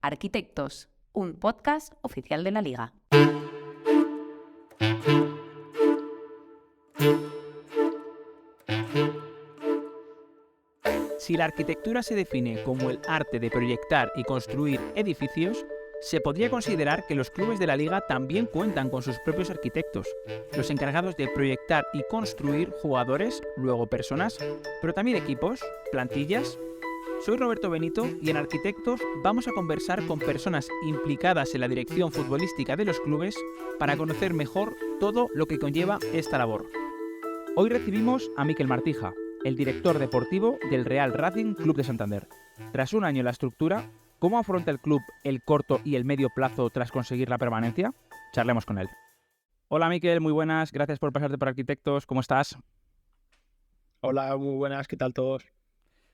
Arquitectos, un podcast oficial de la Liga. Si la arquitectura se define como el arte de proyectar y construir edificios, se podría considerar que los clubes de la Liga también cuentan con sus propios arquitectos, los encargados de proyectar y construir jugadores, luego personas, pero también equipos, plantillas. Soy Roberto Benito y en Arquitectos vamos a conversar con personas implicadas en la dirección futbolística de los clubes para conocer mejor todo lo que conlleva esta labor. Hoy recibimos a Mikel Martija, el director deportivo del Real Racing Club de Santander. Tras un año en la estructura, ¿cómo afronta el club el corto y el medio plazo tras conseguir la permanencia? Charlemos con él. Hola Mikel, muy buenas, gracias por pasarte por Arquitectos, ¿cómo estás? Hola, muy buenas, ¿qué tal todos?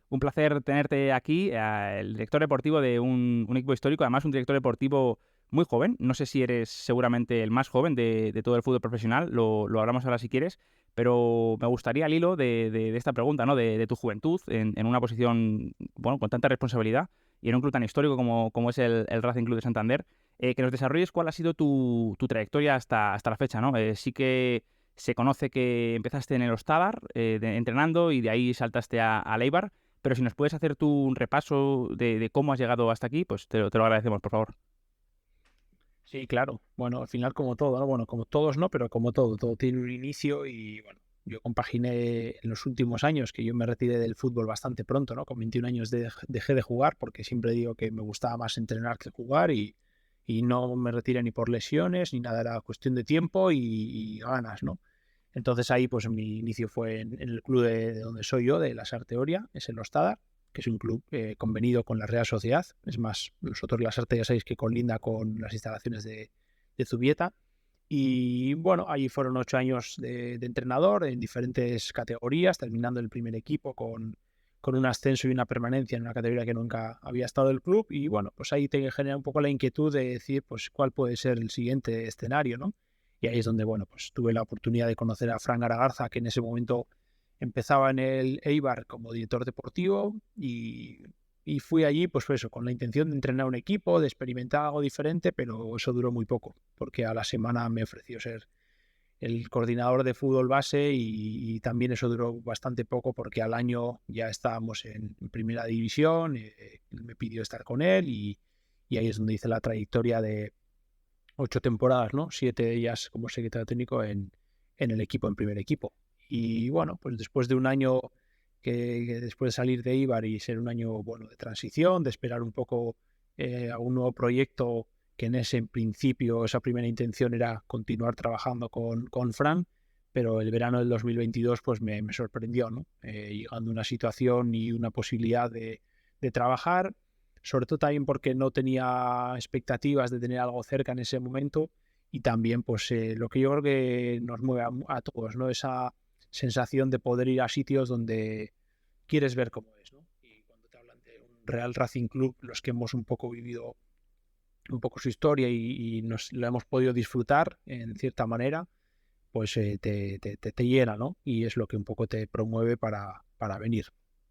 Un placer tenerte aquí, el director deportivo de un equipo histórico, además un director deportivo muy joven. No sé si eres seguramente el más joven de todo el fútbol profesional, lo hablamos ahora si quieres, pero me gustaría al hilo de esta pregunta, ¿no? De tu juventud en una posición con tanta responsabilidad y en un club tan histórico como es el Racing Club de Santander, que nos desarrolles cuál ha sido tu trayectoria hasta la fecha, ¿no? Sí que se conoce que empezaste en el Ostadar entrenando y de ahí saltaste a Eibar. Pero si nos puedes hacer tú un repaso de cómo has llegado hasta aquí, pues te lo agradecemos, por favor. Sí, claro. Bueno, al final como todo, ¿no? Bueno, como todos no, pero como todo tiene un inicio y bueno, yo compaginé en los últimos años, que yo me retiré del fútbol bastante pronto, ¿no? Con 21 años dejé de jugar porque siempre digo que me gustaba más entrenar que jugar y no me retiré ni por lesiones ni nada, era cuestión de tiempo y ganas, ¿no? Entonces ahí pues mi inicio fue en el club de donde soy yo, de la Sarteoria, es el Ostadar, que es un club convenido con la Real Sociedad. Es más, nosotros la Sarte ya sabéis que colinda con las instalaciones de Zubieta. Y bueno, allí fueron 8 años de entrenador en diferentes categorías, terminando el primer equipo con un ascenso y una permanencia en una categoría que nunca había estado el club. Y bueno, pues ahí te genera un poco la inquietud de decir pues cuál puede ser el siguiente escenario, ¿no? Y ahí es donde, bueno, pues tuve la oportunidad de conocer a Fran Garagarza, que en ese momento empezaba en el Eibar como director deportivo y fui allí, pues eso, con la intención de entrenar un equipo, de experimentar algo diferente, pero eso duró muy poco, porque a la semana me ofreció ser el coordinador de fútbol base y también eso duró bastante poco porque al año ya estábamos en primera división, me pidió estar con él y ahí es donde hice la trayectoria de 8 temporadas, ¿no? 7 de ellas como secretario técnico en el equipo, en primer equipo. Y bueno, pues después de un año que después de salir de Eibar y ser un año bueno de transición, de esperar un poco a un nuevo proyecto que en principio esa primera intención era continuar trabajando con Fran, pero el verano del 2022 pues me sorprendió, ¿no? Llegando a una situación y una posibilidad de trabajar, sobre todo también porque no tenía expectativas de tener algo cerca en ese momento y también pues lo que yo creo que nos mueve a todos, ¿no? Esa sensación de poder ir a sitios donde quieres ver cómo es, ¿no? Y cuando te hablan de un Real Racing Club, los que hemos un poco vivido un poco su historia y nos la hemos podido disfrutar en cierta manera, pues te llena, ¿no? Y es lo que un poco te promueve para venir.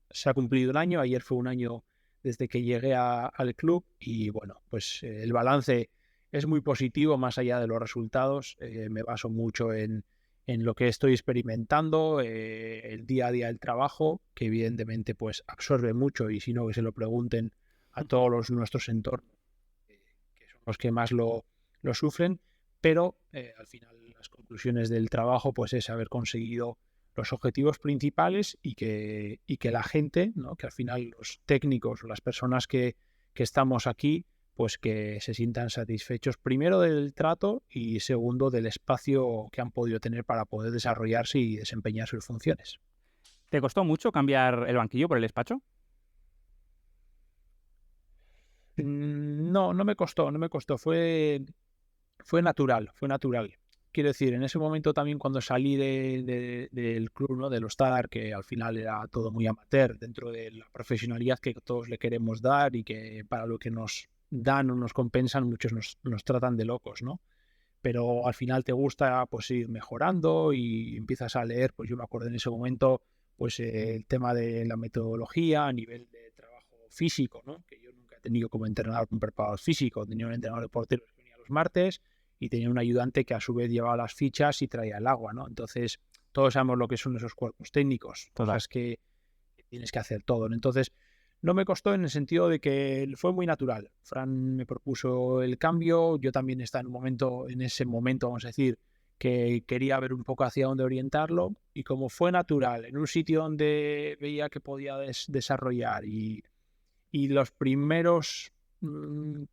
Se ha cumplido un año, ayer fue un año desde que llegué al club y bueno, pues el balance es muy positivo más allá de los resultados. Me baso mucho en lo que estoy experimentando, el día a día del trabajo, que evidentemente pues absorbe mucho y si no que se lo pregunten a todos nuestros entornos, que son los que más lo sufren, pero al final las conclusiones del trabajo pues es haber conseguido los objetivos principales y que la gente, ¿no? Que al final los técnicos o las personas que estamos aquí, pues que se sientan satisfechos primero del trato y segundo del espacio que han podido tener para poder desarrollarse y desempeñar sus funciones. ¿Te costó mucho cambiar el banquillo por el despacho? No, no me costó, fue natural. Quiero decir, en ese momento también cuando salí del club, ¿no? Del Ostadar, que al final era todo muy amateur dentro de la profesionalidad que todos le queremos dar y que para lo que nos dan o nos compensan, muchos nos tratan de locos, ¿no? Pero al final te gusta pues ir mejorando y empiezas a leer, pues yo me acuerdo en ese momento, pues el tema de la metodología a nivel de trabajo físico, ¿no? Que yo nunca he tenido como entrenador un preparador físico, tenía un entrenador de porteros que venía los martes y tenía un ayudante que a su vez llevaba las fichas y traía el agua, ¿no? Entonces, todos sabemos lo que son esos cuerpos técnicos, cosas que tienes que hacer todo, ¿no? Entonces, no me costó en el sentido de que fue muy natural. Fran me propuso el cambio, yo también estaba en ese momento, vamos a decir, que quería ver un poco hacia dónde orientarlo, y como fue natural, en un sitio donde veía que podía desarrollar y los primeros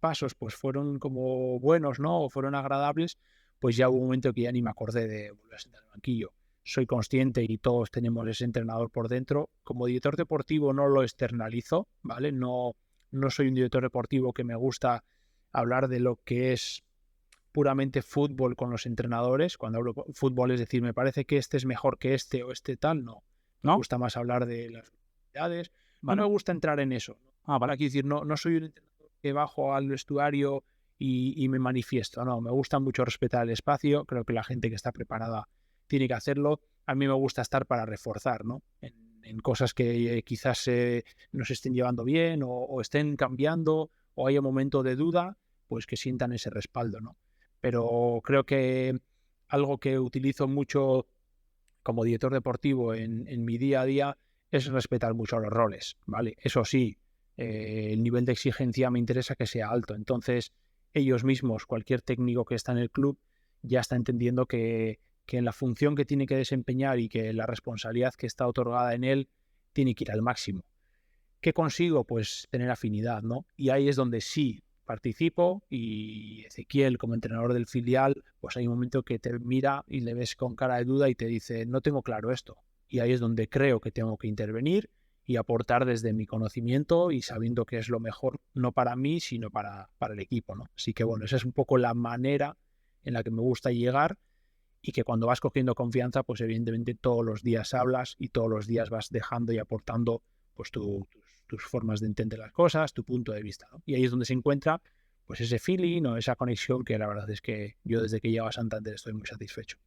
pasos pues fueron como buenos, ¿no? O fueron agradables, pues ya hubo un momento que ya ni me acordé de volver a sentar en el banquillo. Soy consciente y todos tenemos ese entrenador por dentro. Como director deportivo no lo externalizo, ¿vale? No soy un director deportivo que me gusta hablar de lo que es puramente fútbol con los entrenadores. Cuando hablo de fútbol es decir, me parece que este es mejor que este o este tal, no. Me gusta más hablar de las habilidades. No me gusta entrar en eso. Vale. Aquí decir, no soy un entrenador que bajo al vestuario y me manifiesto. No, me gusta mucho respetar el espacio. Creo que la gente que está preparada tiene que hacerlo. A mí me gusta estar para reforzar, ¿no? En cosas que quizás no se estén llevando bien o estén cambiando o haya un momento de duda, pues que sientan ese respaldo, ¿no? Pero creo que algo que utilizo mucho como director deportivo en mi día a día es respetar mucho los roles, ¿vale? Eso sí, el nivel de exigencia me interesa que sea alto. Entonces, ellos mismos, cualquier técnico que está en el club, ya está entendiendo que en la función que tiene que desempeñar y que la responsabilidad que está otorgada en él tiene que ir al máximo. ¿Qué consigo? Pues tener afinidad, ¿no? Y ahí es donde sí participo, y Ezequiel, como entrenador del filial, pues hay un momento que te mira y le ves con cara de duda y te dice, no tengo claro esto. Y ahí es donde creo que tengo que intervenir y aportar desde mi conocimiento y sabiendo que es lo mejor, no para mí, sino para el equipo, ¿no? Así que bueno, esa es un poco la manera en la que me gusta llegar, y que cuando vas cogiendo confianza, pues evidentemente todos los días hablas y todos los días vas dejando y aportando pues tus formas de entender las cosas, tu punto de vista, ¿no? Y ahí es donde se encuentra pues ese feeling o esa conexión que la verdad es que yo desde que llego a Santander estoy muy satisfecho.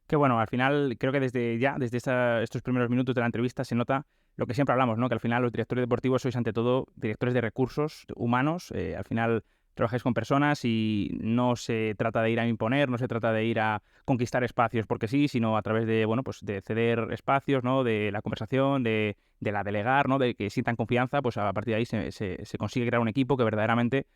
Que bueno, al final creo que desde estos primeros minutos de la entrevista se nota lo que siempre hablamos, ¿no? Que al final los directores deportivos sois ante todo directores de recursos humanos. Al final trabajáis con personas y no se trata de ir a imponer, no se trata de ir a conquistar espacios porque sí, sino a través de, bueno, pues de ceder espacios, ¿no? De la conversación, de la delegar, ¿no? De que sientan confianza, pues a partir de ahí se consigue crear un equipo que verdaderamente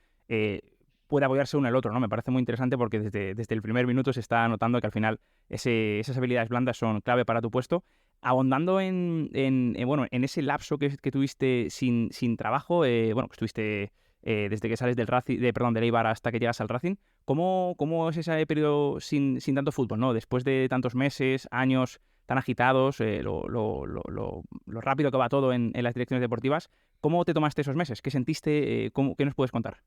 puede apoyarse uno al otro, ¿no? Me parece muy interesante porque desde el primer minuto se está notando que al final esas habilidades blandas son clave para tu puesto. Ahondando en ese lapso que tuviste sin trabajo, que estuviste desde que sales del del Eibar hasta que llegas al Racing, ¿cómo es ese periodo sin tanto fútbol, ¿no? Después de tantos meses, años tan agitados, lo rápido que va todo en las direcciones deportivas, ¿cómo te tomaste esos meses? ¿Qué sentiste? ¿Qué nos puedes contar?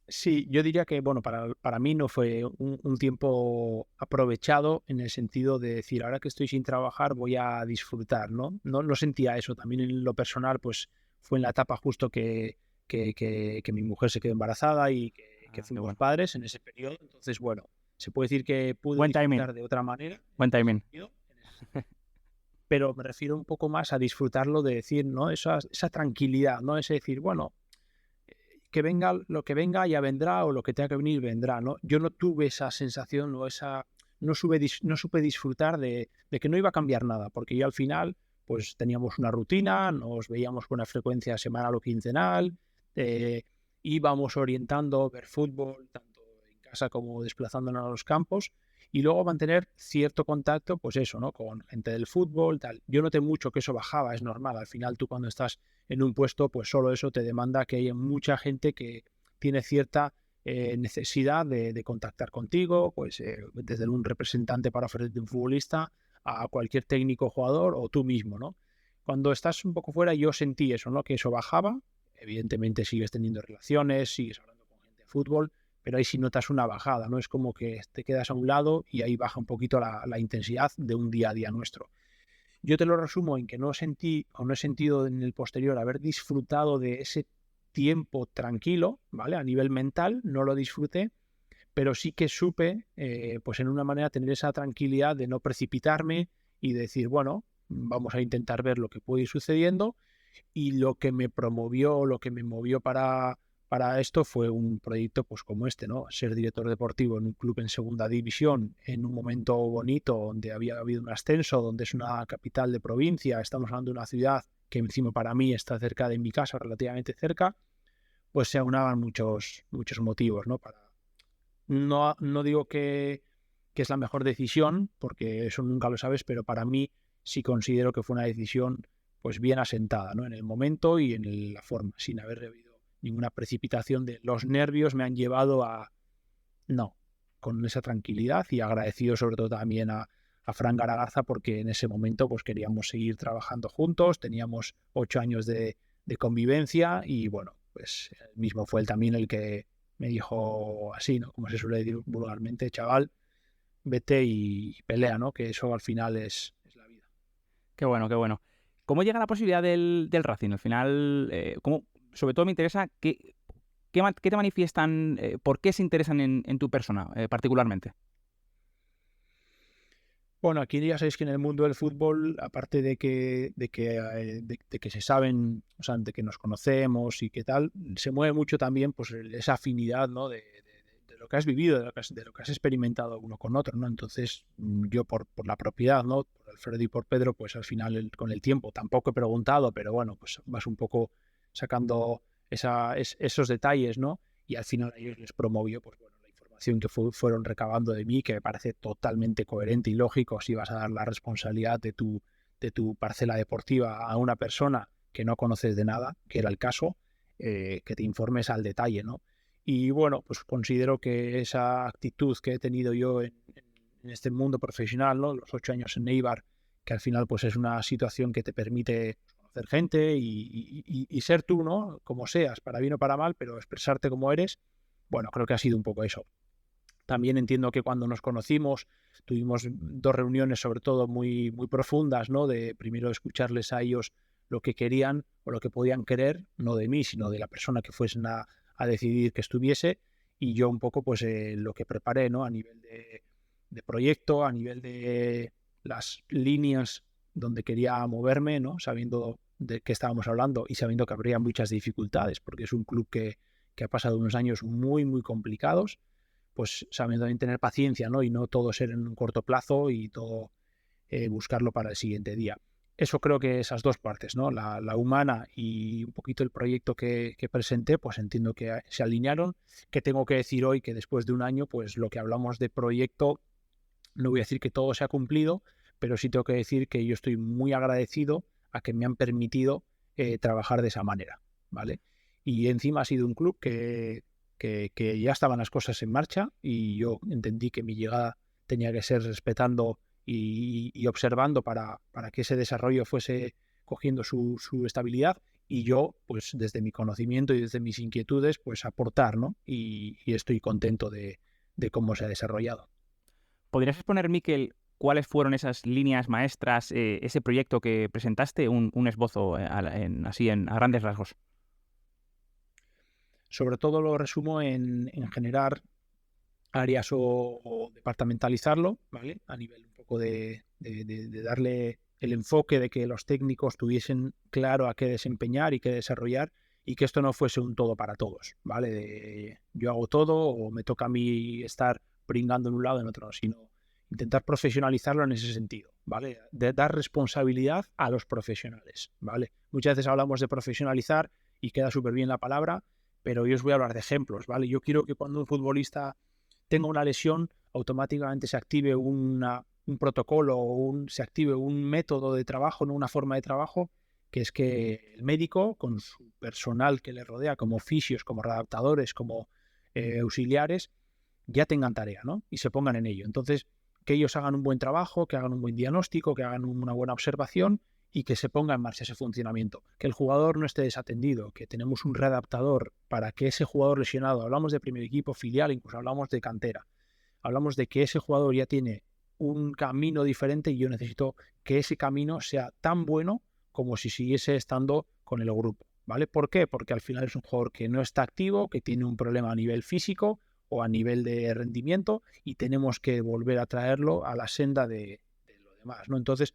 Sí, yo diría que, bueno, para mí no fue un tiempo aprovechado en el sentido de decir, ahora que estoy sin trabajar voy a disfrutar, ¿no? No sentía eso. También en lo personal, pues fue en la etapa justo que mi mujer se quedó embarazada y que fuimos padres en ese periodo. Entonces, bueno, se puede decir que pude disfrutar de otra manera. Buen timing. Pero me refiero un poco más a disfrutarlo de decir, ¿no? Esa tranquilidad, ¿no? Es decir, bueno, que venga lo que venga ya vendrá, o lo que tenga que venir vendrá, ¿no? Yo no tuve esa sensación o no supe disfrutar de que no iba a cambiar nada, porque yo al final pues teníamos una rutina, nos veíamos con una frecuencia semanal o quincenal, íbamos orientando ver fútbol tanto en casa como desplazándonos a los campos, y luego mantener cierto contacto, pues eso, ¿no? Con gente del fútbol, tal. Yo noté mucho que eso bajaba, es normal. Al final tú cuando estás en un puesto, pues solo eso te demanda que haya mucha gente que tiene cierta necesidad de contactar contigo, pues desde un representante para ofrecerte un futbolista a cualquier técnico jugador o tú mismo, ¿no? Cuando estás un poco fuera yo sentí eso, ¿no? Que eso bajaba. Evidentemente sigues teniendo relaciones, sigues hablando con gente de fútbol, pero ahí sí notas una bajada, ¿no? Es como que te quedas a un lado y ahí baja un poquito la intensidad de un día a día nuestro. Yo te lo resumo en que no sentí o no he sentido en el posterior haber disfrutado de ese tiempo tranquilo, ¿vale? A nivel mental no lo disfruté, pero sí que supe, pues en una manera tener esa tranquilidad de no precipitarme y decir, bueno, vamos a intentar ver lo que puede ir sucediendo, Y lo que me promovió, lo que me movió para esto fue un proyecto pues como este, ¿no? Ser director deportivo en un club en segunda división, en un momento bonito donde había habido un ascenso, donde es una capital de provincia, estamos hablando de una ciudad que encima para mí está cerca de mi casa, relativamente cerca, pues se aunaban muchos motivos, ¿no? No digo que es la mejor decisión, porque eso nunca lo sabes, pero para mí sí considero que fue una decisión pues bien asentada, ¿no? En el momento y en la forma, sin haber habido ninguna precipitación de los nervios me han llevado a... No, con esa tranquilidad y agradecido sobre todo también a Fran Garagaza porque en ese momento pues queríamos seguir trabajando juntos, teníamos 8 años de convivencia y bueno, pues él mismo fue él también el que me dijo así, ¿no? Como se suele decir vulgarmente, chaval, vete y pelea, ¿no? Que eso al final es la vida. Qué bueno, qué bueno. ¿Cómo llega la posibilidad del Racing? Al final, sobre todo me interesa qué te manifiestan, por qué se interesan en tu persona particularmente. Bueno, aquí ya sabéis que en el mundo del fútbol, aparte de que se saben, o sea, de que nos conocemos y qué tal, se mueve mucho también pues esa afinidad, ¿no? De lo que has vivido, de lo que has experimentado uno con otro, ¿no? Entonces, yo por la propiedad, ¿no? Por Alfredo y por Pedro, pues al final con el tiempo, tampoco he preguntado, pero bueno, pues vas un poco sacando esos detalles, ¿no? Y al final a ellos les promovió, pues bueno, que fueron recabando de mí, que me parece totalmente coherente y lógico si vas a dar la responsabilidad de tu parcela deportiva a una persona que no conoces de nada, que era el caso, que te informes al detalle, ¿no? Y bueno, pues considero que esa actitud que he tenido yo en este mundo profesional, ¿no? Los 8 años en Eibar, que al final pues es una situación que te permite conocer gente y ser tú, ¿no? Como seas, para bien o para mal, pero expresarte como eres, bueno, creo que ha sido un poco eso. También entiendo que cuando nos conocimos tuvimos 2 reuniones sobre todo muy, muy profundas, ¿no? De primero escucharles a ellos lo que querían o lo que podían querer, no de mí, sino de la persona que fuesen a decidir que estuviese, y yo un poco pues lo que preparé, ¿no? A nivel de proyecto, a nivel de las líneas donde quería moverme, ¿no? Sabiendo de qué estábamos hablando y sabiendo que habría muchas dificultades, porque es un club que ha pasado unos años muy, muy complicados, pues sabiendo también tener paciencia, ¿no? Y no todo ser en un corto plazo y todo buscarlo para el siguiente día. Eso creo que esas dos partes, ¿no? La humana y un poquito el proyecto que presenté, pues entiendo que se alinearon. Que tengo que decir hoy que después de un año, pues lo que hablamos de proyecto, no voy a decir que todo se ha cumplido, pero sí tengo que decir que yo estoy muy agradecido a que me han permitido trabajar de esa manera, ¿vale? Y encima ha sido un club que ya estaban las cosas en marcha y yo entendí que mi llegada tenía que ser respetando y observando para que ese desarrollo fuese cogiendo su estabilidad y yo, pues desde mi conocimiento y desde mis inquietudes, pues aportar, ¿no? Y estoy contento de cómo se ha desarrollado. ¿Podrías exponer, Miquel, cuáles fueron esas líneas maestras, ese proyecto que presentaste, un esbozo así a grandes rasgos? Sobre todo lo resumo en generar áreas o departamentalizarlo, ¿vale? A nivel un poco de darle el enfoque de que los técnicos tuviesen claro a qué desempeñar y qué desarrollar y que esto no fuese un todo para todos, ¿vale? De yo hago todo o me toca a mí estar pringando en un lado en otro, sino intentar profesionalizarlo en ese sentido, ¿vale? De dar responsabilidad a los profesionales, ¿vale? Muchas veces hablamos de profesionalizar y queda súper bien la palabra, pero yo os voy a hablar de ejemplos, ¿vale? Yo quiero que cuando un futbolista tenga una lesión, automáticamente se active un protocolo o se active un método de trabajo, no una forma de trabajo, que es que el médico, con su personal que le rodea, como fisios, como readaptadores, como auxiliares, ya tengan tarea, ¿no? Y se pongan en ello. Entonces, que ellos hagan un buen trabajo, que hagan un buen diagnóstico, que hagan una buena observación y que se ponga en marcha ese funcionamiento. Que el jugador no esté desatendido, que tenemos un readaptador para que ese jugador lesionado, hablamos de primer equipo, filial, incluso hablamos de cantera, hablamos de que ese jugador ya tiene un camino diferente y yo necesito que ese camino sea tan bueno como si siguiese estando con el grupo, ¿vale? ¿Por qué? Porque al final es un jugador que no está activo, que tiene un problema a nivel físico o a nivel de rendimiento y tenemos que volver a traerlo a la senda de lo demás, ¿no? Entonces,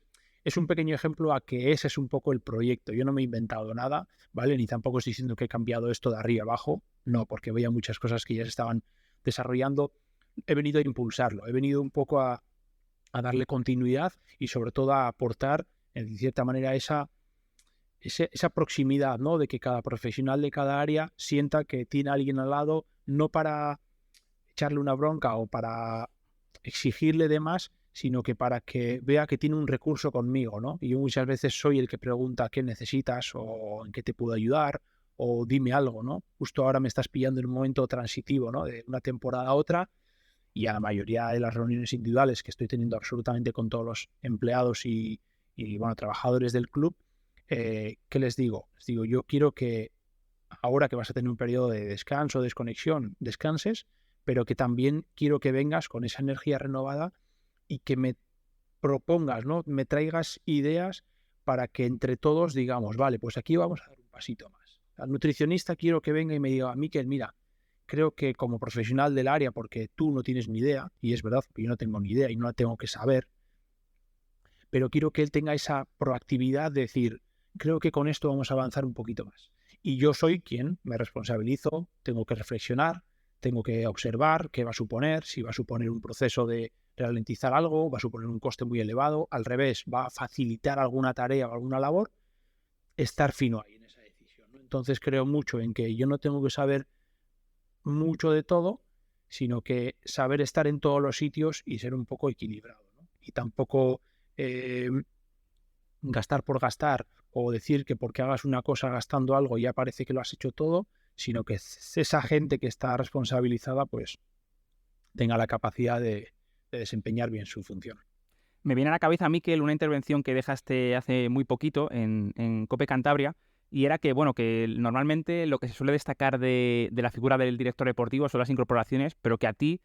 es un pequeño ejemplo a que ese es un poco el proyecto. Yo no me he inventado nada, ¿vale? Ni tampoco estoy diciendo que he cambiado esto de arriba abajo, no, porque veía muchas cosas que ya se estaban desarrollando. He venido a impulsarlo, he venido un poco a darle continuidad y sobre todo a aportar, en cierta manera, esa proximidad, ¿no? De que cada profesional de cada área sienta que tiene a alguien al lado, no para echarle una bronca o para exigirle de más, sino que para que vea que tiene un recurso conmigo, ¿no? Y yo muchas veces soy el que pregunta qué necesitas o en qué te puedo ayudar o dime algo, ¿no? Justo ahora me estás pillando en un momento transitivo, ¿no? De una temporada a otra, y a la mayoría de las reuniones individuales que estoy teniendo absolutamente con todos los empleados y bueno, trabajadores del club, ¿qué les digo? Les digo, yo quiero que ahora que vas a tener un periodo de descanso, desconexión, descanses, pero que también quiero que vengas con esa energía renovada y que me propongas, ¿no? Me traigas ideas para que entre todos digamos, vale, pues aquí vamos a dar un pasito más. Al nutricionista quiero que venga y me diga, Mikel, mira, creo que como profesional del área, porque tú no tienes ni idea, y es verdad, que yo no tengo ni idea y no la tengo que saber, pero quiero que él tenga esa proactividad de decir, creo que con esto vamos a avanzar un poquito más. Y yo soy quien me responsabilizo, tengo que reflexionar, tengo que observar qué va a suponer, si va a suponer un proceso de ralentizar algo, va a suponer un coste muy elevado, al revés, va a facilitar alguna tarea o alguna labor, estar fino ahí en esa decisión, ¿no? Entonces creo mucho en que yo no tengo que saber mucho de todo, sino que saber estar en todos los sitios y ser un poco equilibrado, ¿no? Y tampoco gastar por gastar o decir que porque hagas una cosa gastando algo ya parece que lo has hecho todo, sino que esa gente que está responsabilizada pues tenga la capacidad de desempeñar bien su función. Me viene a la cabeza, Mikel, una intervención que dejaste hace muy poquito en COPE Cantabria, y era que, bueno, que normalmente lo que se suele destacar de la figura del director deportivo son las incorporaciones, pero que a ti,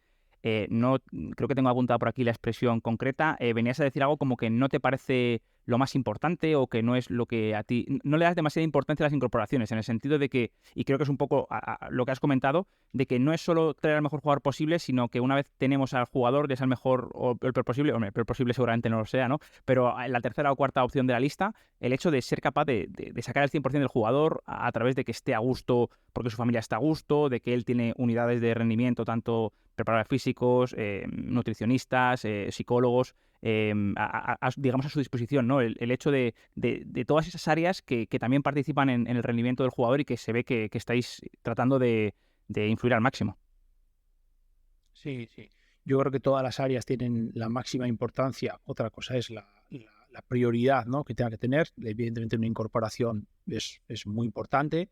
no, creo que tengo apuntada por aquí la expresión concreta, venías a decir algo como que no te parece lo más importante o que no es lo que a ti... No le das demasiada importancia a las incorporaciones, en el sentido de que, y creo que es un poco lo que has comentado, de que no es solo traer al mejor jugador posible, sino que una vez tenemos al jugador, que es el mejor o el peor posible, hombre, el peor posible seguramente no lo sea, ¿no? Pero en la tercera o cuarta opción de la lista, el hecho de ser capaz de sacar el 100% del jugador a través de que esté a gusto, porque su familia está a gusto, de que él tiene unidades de rendimiento, tanto preparadores físicos, nutricionistas, psicólogos, digamos a su disposición, ¿no? El hecho de todas esas áreas que también participan en el rendimiento del jugador y que se ve que estáis tratando de influir al máximo. Sí, sí. Yo creo que todas las áreas tienen la máxima importancia. Otra cosa es la prioridad, ¿no? Que tenga que tener. Evidentemente una incorporación es muy importante,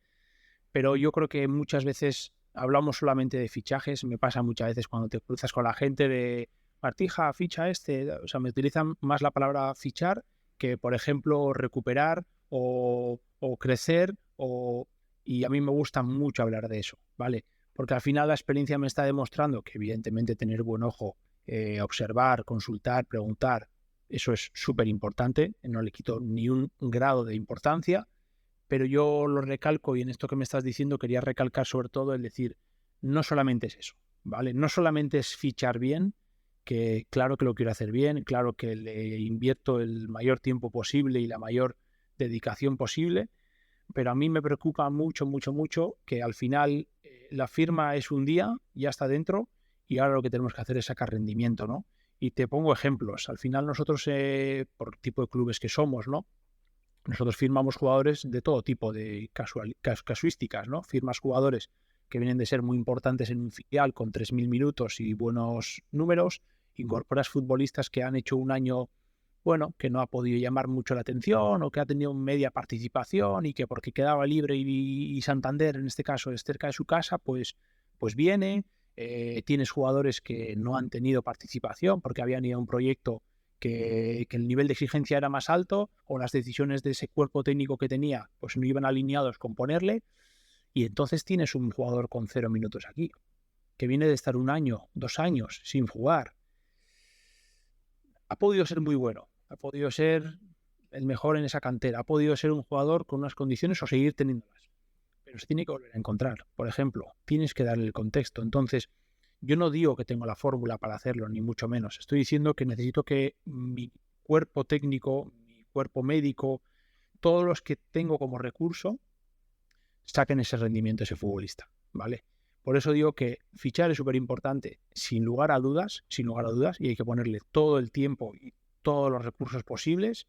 pero yo creo que muchas veces hablamos solamente de fichajes. Me pasa muchas veces cuando te cruzas con la gente de Martija, ficha este. O sea, me utilizan más la palabra fichar que, por ejemplo, recuperar o crecer. Y a mí me gusta mucho hablar de eso, ¿vale? Porque al final la experiencia me está demostrando que evidentemente tener buen ojo, observar, consultar, preguntar, eso es súper importante, no le quito ni un grado de importancia, pero yo lo recalco y en esto que me estás diciendo quería recalcar sobre todo el decir, no solamente es eso, ¿vale? No solamente es fichar bien, que claro que lo quiero hacer bien, claro que le invierto el mayor tiempo posible y la mayor dedicación posible, pero a mí me preocupa mucho, mucho, mucho que al final la firma es un día, ya está dentro y ahora lo que tenemos que hacer es sacar rendimiento, ¿no? Y te pongo ejemplos. Al final nosotros, por tipo de clubes que somos, ¿no? Nosotros firmamos jugadores de todo tipo de casuísticas, ¿no? Firmas jugadores que vienen de ser muy importantes en un filial con 3.000 minutos y buenos números, incorporas futbolistas que han hecho un año, bueno, que no ha podido llamar mucho la atención o que ha tenido media participación y que porque quedaba libre y Santander, en este caso, es cerca de su casa, pues viene. Tienes jugadores que no han tenido participación porque habían ido a un proyecto que el nivel de exigencia era más alto o las decisiones de ese cuerpo técnico que tenía pues no iban alineados con ponerle, y entonces tienes un jugador con 0 minutos aquí, que viene de estar 1 año, 2 años sin jugar. Ha podido ser muy bueno, ha podido ser el mejor en esa cantera, ha podido ser un jugador con unas condiciones o seguir teniéndolas, pero se tiene que volver a encontrar. Por ejemplo, tienes que darle el contexto. Entonces, yo no digo que tengo la fórmula para hacerlo, ni mucho menos. Estoy diciendo que necesito que mi cuerpo técnico, mi cuerpo médico, todos los que tengo como recurso, saquen ese rendimiento ese futbolista, ¿vale? Por eso digo que fichar es súper importante, sin lugar a dudas, y hay que ponerle todo el tiempo y todos los recursos posibles,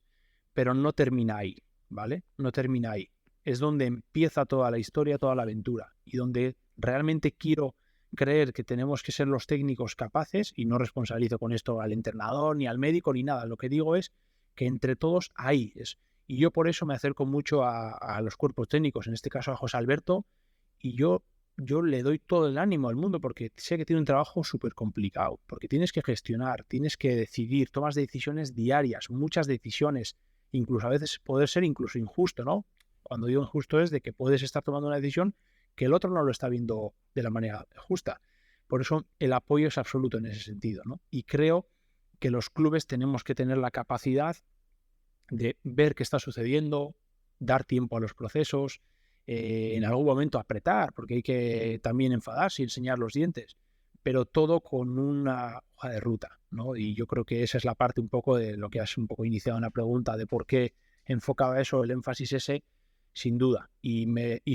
pero no termina ahí, ¿vale? No termina ahí. Es donde empieza toda la historia, toda la aventura, y donde realmente quiero creer que tenemos que ser los técnicos capaces, y no responsabilizo con esto al entrenador, ni al médico, ni nada. Lo que digo es que entre todos ahí es. Y yo por eso me acerco mucho a los cuerpos técnicos, en este caso a José Alberto, y yo le doy todo el ánimo al mundo porque sé que tiene un trabajo súper complicado, porque tienes que gestionar, tienes que decidir, tomas decisiones diarias, muchas decisiones, incluso a veces poder ser incluso injusto, ¿no? Cuando digo injusto es de que puedes estar tomando una decisión que el otro no lo está viendo de la manera justa. Por eso el apoyo es absoluto en ese sentido, ¿no? Y creo que los clubes tenemos que tener la capacidad de ver qué está sucediendo, dar tiempo a los procesos, en algún momento apretar, porque hay que también enfadarse y enseñar los dientes, pero todo con una hoja de ruta, ¿no? Y yo creo que esa es la parte un poco de lo que has un poco iniciado en la pregunta de por qué enfocaba eso, el énfasis ese, sin duda. Y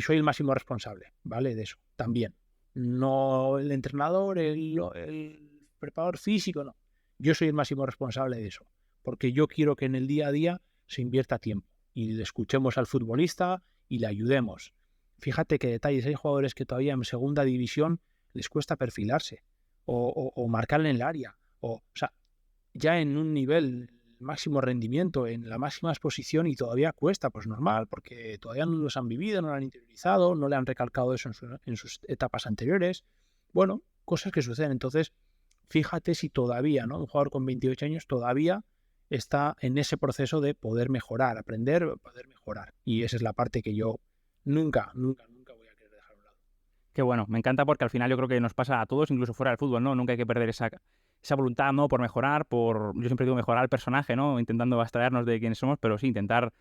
soy el máximo responsable, ¿vale? De eso, también. No el entrenador, el preparador físico, no. Yo soy el máximo responsable de eso, porque yo quiero que en el día a día se invierta tiempo y le escuchemos al futbolista y le ayudemos. Fíjate qué detalles, hay jugadores que todavía en segunda división les cuesta perfilarse o marcar en el área, o sea, ya en un nivel máximo rendimiento, en la máxima exposición y todavía cuesta, pues normal, porque todavía no los han vivido, no lo han interiorizado, no le han recalcado eso en sus etapas anteriores. Bueno, cosas que suceden. Entonces, fíjate si todavía, ¿no? Un jugador con 28 años todavía está en ese proceso de poder mejorar, aprender, poder mejorar. Y esa es la parte que yo nunca voy a querer dejar a un lado. Qué bueno, me encanta porque al final yo creo que nos pasa a todos, incluso fuera del fútbol, ¿no? Nunca hay que perder esa voluntad, ¿no? Por mejorar, yo siempre digo mejorar el personaje, ¿no? Intentando abstraernos de quiénes somos, pero sí intentar,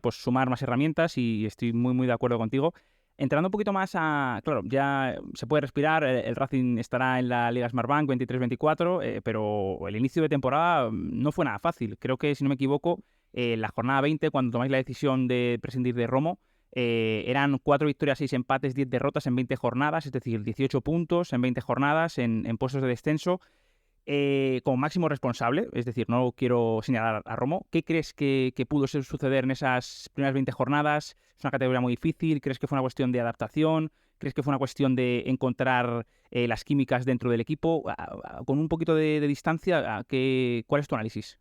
pues sumar más herramientas y estoy muy, muy de acuerdo contigo. Entrando un poquito más claro, ya se puede respirar, el Racing estará en la Liga Smartbank 23-24, pero el inicio de temporada no fue nada fácil. Creo que, si no me equivoco, la jornada 20, cuando tomáis la decisión de prescindir de Romo, eran 4 victorias, 6 empates, 10 derrotas en 20 jornadas, es decir, 18 puntos en 20 jornadas en puestos de descenso. Como máximo responsable, es decir, no quiero señalar a Romo, ¿qué crees que pudo suceder en esas primeras 20 jornadas? ¿Es una categoría muy difícil? ¿Crees que fue una cuestión de adaptación? ¿Crees que fue una cuestión de encontrar las químicas dentro del equipo? Con un poquito de distancia, ¿cuál es tu análisis?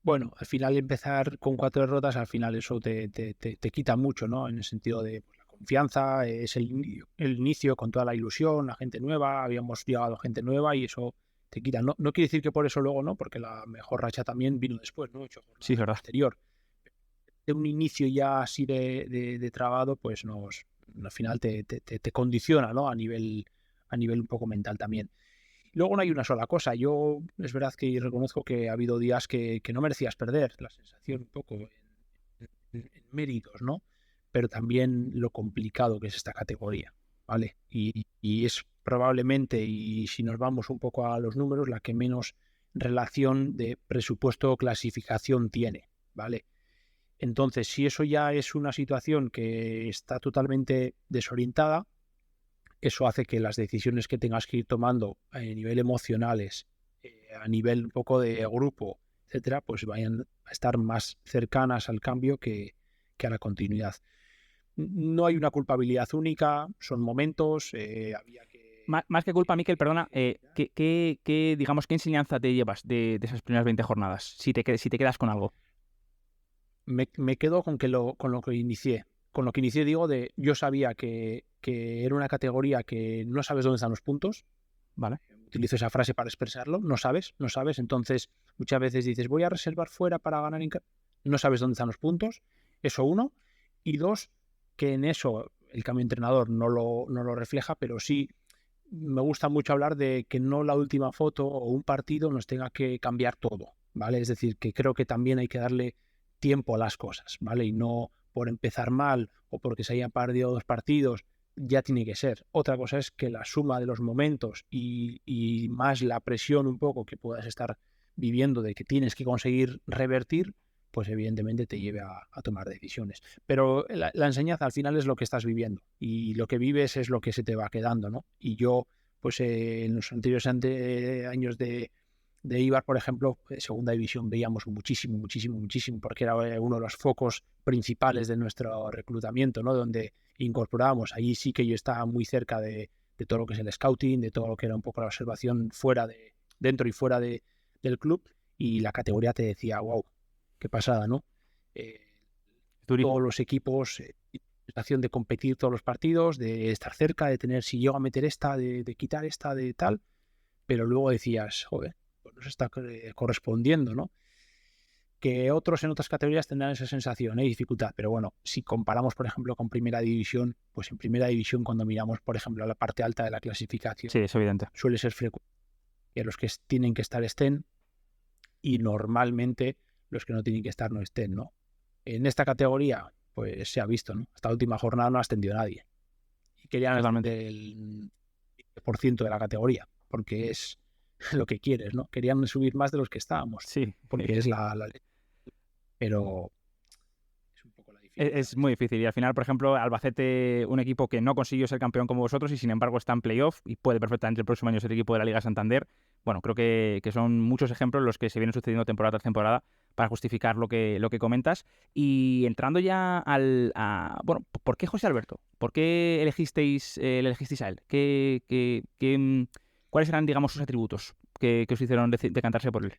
Bueno, al final empezar con 4 derrotas, al final eso te quita mucho, ¿no? En el sentido de pues, la confianza, es el inicio con toda la ilusión, la gente nueva, habíamos llegado gente nueva y eso te quita. No quiere decir que por eso luego no, porque la mejor racha también vino después, ¿no? 8 jornadas Sí, es verdad. posterior. De un inicio ya así de trabado, pues al final te condiciona, ¿no? A nivel un poco mental también. Luego no hay una sola cosa. Yo es verdad que reconozco que ha habido días que no merecías perder, la sensación un poco en méritos, ¿no? Pero también lo complicado que es esta categoría, ¿vale? Y es probablemente, y si nos vamos un poco a los números, la que menos relación de presupuesto o clasificación tiene, ¿vale? Entonces, si eso ya es una situación que está totalmente desorientada, eso hace que las decisiones que tengas que ir tomando a nivel emocionales, a nivel un poco de grupo, etcétera, pues vayan a estar más cercanas al cambio que a la continuidad. No hay una culpabilidad única, son momentos, había que... Más que culpa, Mikel, perdona, digamos, ¿qué enseñanza te llevas de esas primeras 20 jornadas? Si te quedas con algo. Me quedo con lo que inicié. Con lo que inicié digo yo sabía que era una categoría que no sabes dónde están los puntos. Vale. Utilizo esa frase para expresarlo. No sabes. Entonces, muchas veces dices, voy a reservar fuera para ganar no sabes dónde están los puntos. Eso 1. Y 2, que en eso el cambio de entrenador no lo refleja, pero sí me gusta mucho hablar de que no la última foto o un partido nos tenga que cambiar todo, ¿vale? Es decir, que creo que también hay que darle tiempo a las cosas, ¿vale? Y no por empezar mal o porque se hayan perdido 2 partidos ya tiene que ser. Otra cosa es que la suma de los momentos y más la presión un poco que puedas estar viviendo de que tienes que conseguir revertir, pues evidentemente te lleve a tomar decisiones. Pero la enseñanza al final es lo que estás viviendo y lo que vives es lo que se te va quedando, ¿no? Y yo, pues en los anteriores años de Eibar, por ejemplo, segunda división veíamos muchísimo, porque era uno de los focos principales de nuestro reclutamiento, ¿no? Donde incorporábamos. Allí sí que yo estaba muy cerca de todo lo que es el scouting, de todo lo que era un poco la observación dentro y fuera del club, y la categoría te decía, wow, qué pasada, ¿no? Todos los equipos, sensación de competir todos los partidos, de estar cerca, de tener, si llego a meter esta, de quitar esta, de tal, pero luego decías, joder, pues no se está correspondiendo, ¿no? Que otros en otras categorías tendrán esa sensación, dificultad, pero bueno, si comparamos, por ejemplo, con Primera División, pues en Primera División, cuando miramos, por ejemplo, a la parte alta de la clasificación, sí, es evidente, suele ser frecuente que los que tienen que estar estén, y normalmente los que no tienen que estar no estén, ¿no? En esta categoría, pues se ha visto, ¿no? Hasta la última jornada no ha ascendido nadie. Y querían ascender el 10% de la categoría, porque es lo que quieres, ¿no? Querían subir más de los que estábamos, sí, porque es la ley. Pero es un poco la dificultad. Es muy difícil. Y al final, por ejemplo, Albacete, un equipo que no consiguió ser campeón como vosotros y sin embargo está en playoff y puede perfectamente el próximo año ser equipo de la Liga Santander. Bueno, creo que son muchos ejemplos los que se vienen sucediendo temporada tras temporada para justificar lo que comentas. Y entrando ya bueno, ¿por qué José Alberto? ¿Por qué le elegisteis a él? ¿Cuáles eran, digamos, sus atributos que os hicieron decantarse por él?